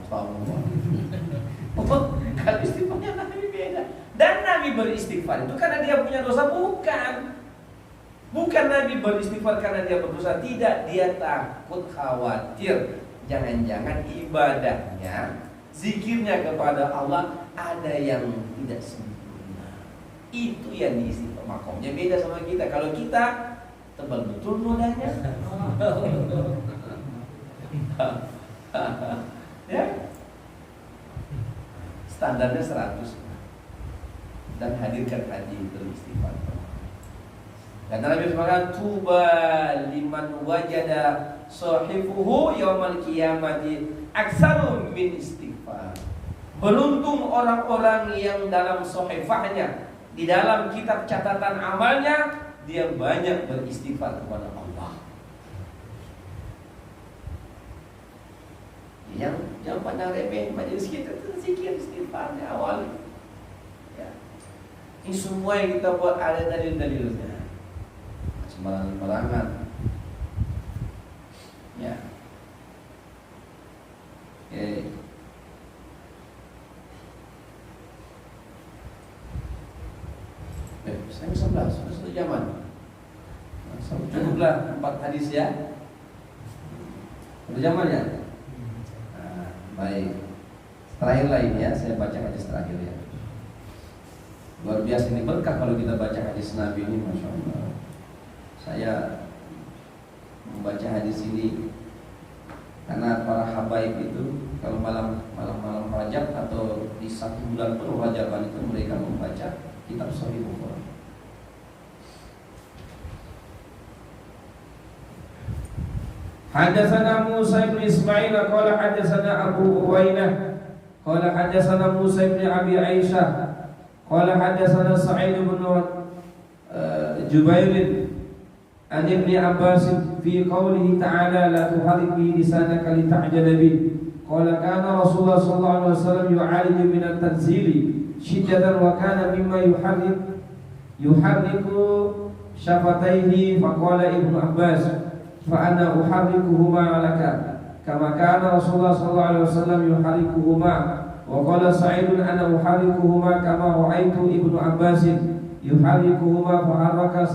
Kalau istighfarnya Nabi beda. Dan Nabi beristighfar itu karena dia punya dosa, bukan Nabi beristighfar karena dia berdosa. Tidak, dia takut, khawatir jangan-jangan ibadahnya, zikirnya kepada Allah ada yang tidak sempurna. Itu yang diistighfar. Makomnya beda sama kita. Kalau kita tebal betul nodanya. Ya, standarnya 100. Dan hadirkan haji beristighfar. Karena Nabi mengatakan tuba liman wajada sahifuhu yaumal qiyamati aktsaru min istighfar. Beruntung orang-orang yang dalam sahifahnya, di dalam kitab catatan amalnya, dia banyak beristighfar kepada Allah. Yang jangan pandang remeh majelis kita itu zikir istighfarnya awal. Ya. Ini semua yang kita buat ada dalil-dalilnya. Sembarangan. Ya. Oke. Saya 11, sudah 1 jaman. Cukuplah 4 hadis ya. 1 jaman ya. Nah, baik. Terakhir lain ya, saya baca hadis terakhir ya. Luar biasa ini berkah kalau kita baca hadis Nabi ini, Masya Allah. Saya membaca hadis ini karena para habaib itu kalau malam Rajab atau di 1 bulan penuh Rajaban itu mereka membaca kitab Sahih Bukhari. Hadatsana Musa bin Ismail qala hadatsana Abu Uwainah qala hadatsana Musa bin Abi Aisyah qala hadatsana Sa'id bin Jubair an Ibn Abbas fi qawlihi ta'ala la tuharrik bi lisanaka lita'jala bi qala kana Rasulullah sallallahu alaihi wasallam yu'aliju min at-tanzili shiddatan wa kana mimma yuharriku syafataihi faqala Ibnu Abbas fa ana uharrikuhuma laka kama kana Rasulullah sallallahu alaihi wasallam yuharrikuhuma wa qala Sa'id ana uharrikuhuma kama ra'aitu Ibnu Abbas yuharrikuhuma fa harraka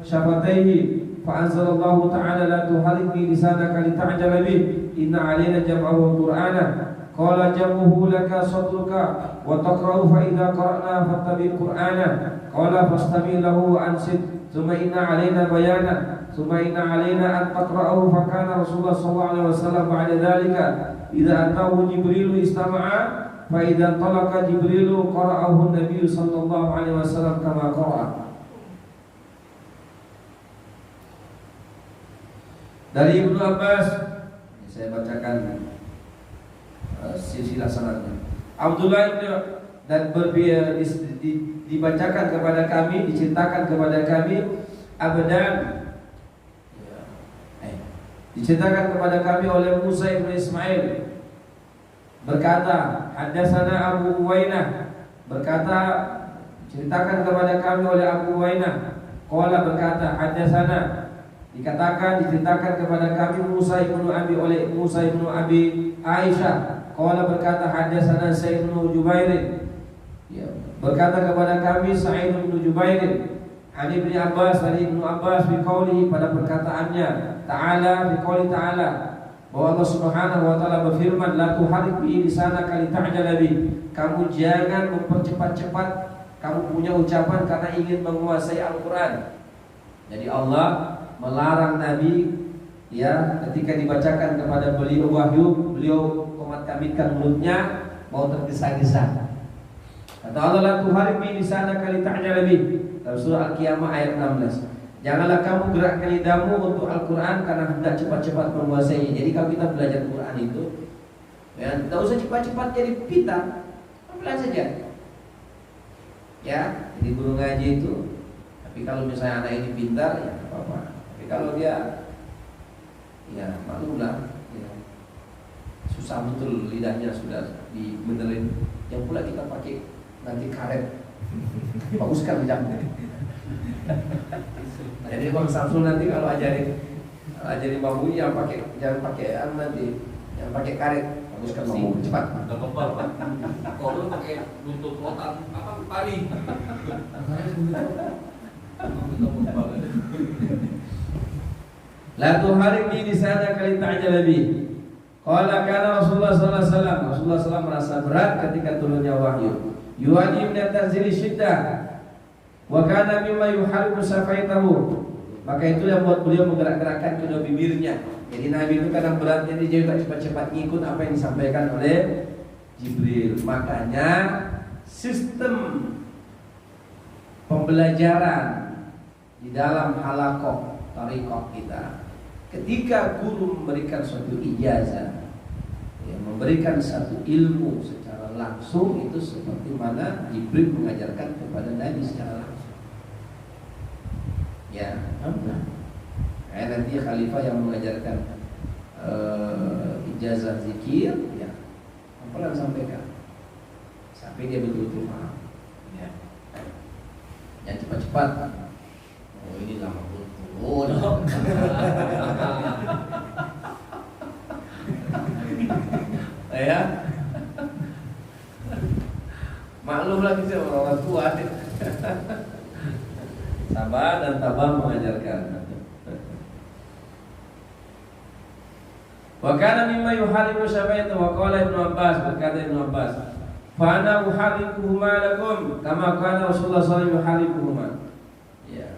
syafataihi fa anzalallahu ta'ala la tuharrik lisanaka lita'jala bih inna 'alaina jam'ahu qur'ana qala jam'uhu laka sadruka wa taqra'u fa idza qara'na fattabi' qur'ana qala fastami' lahu wa ansit thumma inna 'alaina bayana thumma inna 'alaina an taqra'ahu fa kana Rasulullah sallallahu alaihi wasallam ba'da dhalika idza atahu Jibril istama'a fa idza talaqa Jibril qara'ahu an-nabiy sallallahu alaihi wasallam kama qara'a. Dari Ibnu Abbas, saya bacakan silsilah sanadnya. Abdullah bin dan dibacakan kepada kami, diceritakan kepada kami Abdan diceritakan kepada kami oleh Musa bin Ismail berkata, hadatsana Abu Uwainah berkata, diceritakan kepada kami oleh Abu Uwainah qala berkata, hadatsana dikatakan diceritakan kepada kami Musa bin Abi oleh Musa bin Abi Aisyah qala berkata, hadatsana Sa'id bin Jubair berkata kepada kami Sa'id bin Jubair an Ibn Abbas dari Ibnu Abbas bi qaulihi pada perkataannya ta'ala bi qouli ta'ala bahwa Allah Subhanahu wa taala berfirman la tuharrik bi lisanaka lita'jala bi kamu jangan mempercepat-cepat kamu punya ucapan karena ingin menguasai Al-Qur'an. Jadi Allah melarang Nabi ya ketika dibacakan kepada beliau wahyu beliau komat-kamitkan mulutnya mau tergesa-gesa. Kata Allah la tuharrik bi lisanaka lita'jala bi dalam surah Al-Qiyamah ayat 16. Janganlah kamu gerakkan lidahmu untuk Al-Quran karena hendak cepat-cepat menguasainya. Jadi kalau kita belajar Quran itu ya, tidak usah cepat-cepat jadi pintar, pelan saja. Ya, jadi guru ngaji itu. Tapi kalau misalnya anak ini pintar ya tidak apa-apa. Tapi kalau dia ya maklumlah ya, susah betul lidahnya sudah dibenerin. Yang pula kita pakai nanti karet. Baguskan lidahnya. Jadi Bang Samsul nanti kalau ajarin bambu yang jangan pakai nanti yang pakai karet, baguskan bambu cepat. Enggak kebal, Pak. Kalau pakai buntut rotan apa tali. La tuharrik bi lisanaka lita'jala bi. Qala kana Rasulullah sallallahu alaihi wasallam. Rasulullah sallallahu merasa berat ketika turunnya wahyu. Yu'adi min tanzili syiddah. Wa kana mimma yuharriku safaitahu. Maka itu yang buat beliau menggerak-gerakkan kedua bibirnya. Jadi Nabi itu kadang berat, jadi dia juga cepat-cepat ngikut apa yang disampaikan oleh Jibril. Makanya sistem pembelajaran di dalam halaqah thariqah kita, ketika guru memberikan suatu ijazah, ya, memberikan satu ilmu secara langsung, itu seperti mana Jibril mengajarkan kepada Nabi secara langsung. Ya, nanti khalifah yang mengajarkan ijazah zikir, ya, pelan sampaikan sampai dia betul-betul paham. Ya, jangan cepat-cepat. Oh ini lama betul. Ya, maklum lagi sih orang tua. Sabar dan tabah mengajarkan. Wa kana mimma yuharrimu syafaita wa qala Ibnu Abbas berkata Ibnu Abbas, fa ana uharrikuhuma lakum kama kana Rasulullah sallallahu alaihi wasallam yuharrikuhuma. Ya.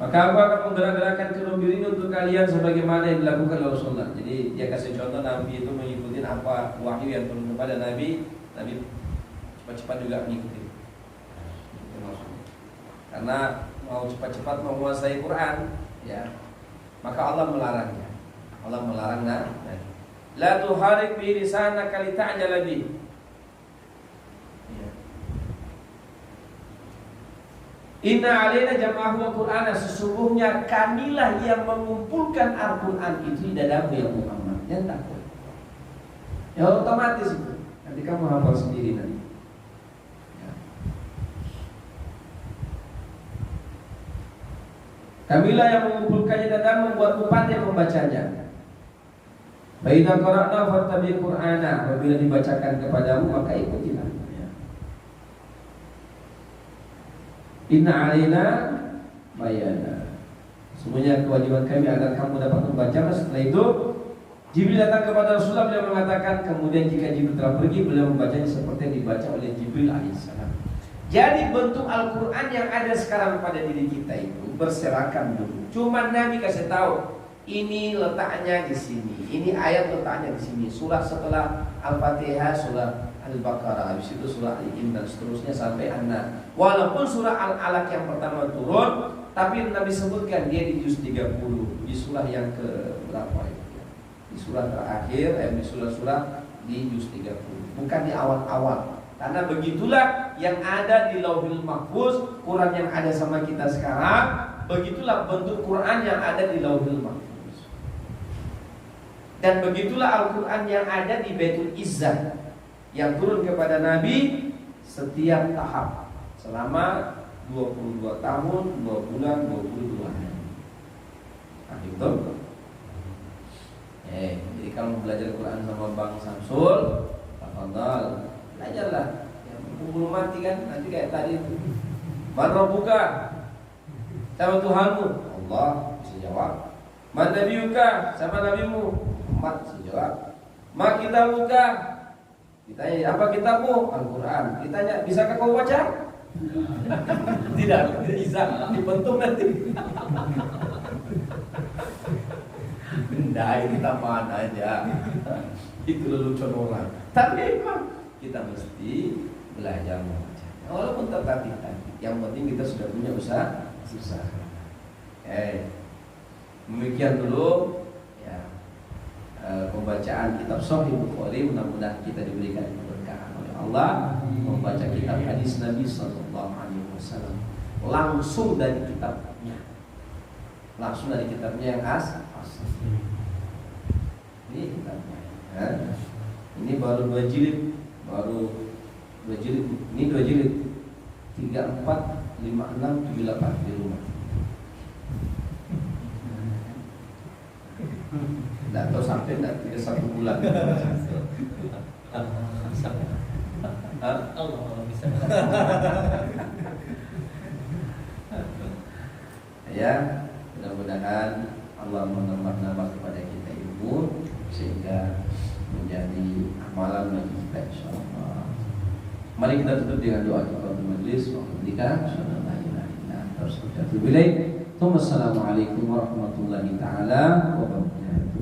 Maka aku akan menggerak-gerakkan kedua ini untuk kalian sebagaimana yang dilakukan oleh Rasulullah. Jadi dia kasih contoh Nabi itu mengikuti apa wahyu yang turun kepada Nabi, Nabi cepat-cepat juga mengikuti. Karena mau cepat-cepat menguasai Quran, ya, maka Allah melarangnya. Allah melarang nari. La tuharik bi lisanaka lita'jala bi. Inna alaina jam'ahu wa qur'ana, sesungguhnya kamilah yang mengumpulkan Al-Qur'an itu di dadamu ya Muhammad. Jangan takut. Ya otomatis itu. Nanti kamu hafal sendiri nanti. Ya. Kamilah yang mengumpulkannya dadamu, membuatmu pandai membacanya. Baidza qara'na fattabi' qur'ana, apabila dibacakan kepadamu maka ikutilah. Inna alaina bayana. Semuanya kewajiban kami agar kamu dapat membaca. Setelah itu Jibril datang kepada Rasulullah, beliau mengatakan, kemudian jika Jibril telah pergi, beliau membacanya seperti yang dibaca oleh Jibril alaihissalam. Jadi bentuk Al-Quran yang ada sekarang pada diri kita itu berserakan dulu. Cuma Nabi kasih tahu, ini letaknya di sini, ini ayat letaknya di sini. Surah setelah Al-Fatihah, surah Al-Baqarah, habis itu surah Al-Imran dan seterusnya sampai An-Nas. Walaupun surah Al-Alaq yang pertama turun, tapi Nabi sebutkan dia di juz 30, di surah yang ke berapa itu? Di surah terakhir, di surah-surah di juz 30, bukan di awal-awal. Karena begitulah yang ada di Lauhul Mahfuz, Quran yang ada sama kita sekarang, begitulah bentuk Quran yang ada di Lauhul Mahfuz. Dan begitulah Al-Quran yang ada di Baitul Izzah, yang turun kepada Nabi setiap tahap selama 22 tahun, 2 bulan, 22 hari. Nah, gitu. Jadi kalau belajar Quran sama Bang Samsul, tafadhal, belajarlah. Ya, belum mati kan, nanti kayak tadi itu. Man rabbuka? Siapa Tuhanmu? Allah, bisa jawab. Man nabiyuka? Sama nabimu? Muhammad, bisa jawab. Ma kitabuka? Ditanya, apa kitabmu? Al-Quran. Ditanya, bisakah kau baca? Tidak bisa, dibentuk nanti. Benda kita mana aja. Itu lelucon orang. Tapi memang kita mesti belajar membaca. Walaupun tertatih-tatih, yang penting kita sudah punya usaha. Demikian dulu ya, pembacaan kitab Sahih Bukhari. Mudah-mudahan kita diberikan keberkahan oleh Allah membaca kitab hadis Nabi Sallallahu Alaihi Wasallam langsung dari kitabnya, yang asli. Ini kitabnya. Ya. Ini baru 2 jilid, Ini 2 jilid, 3, 4, 5, 6, 7, 8 di rumah. Tidak tahu sampai tidak 1 bulan. Allah bisa. Ya, mudah-mudahan Allah menambah kepada kita ilmu sehingga menjadi amalan bagi kita insyaallah. Mari kita tutup dengan doa kifaratul majlis wa qadika sallallahu alaihi wasallam. Assalamualaikum warahmatullahi taala wabarakatuh.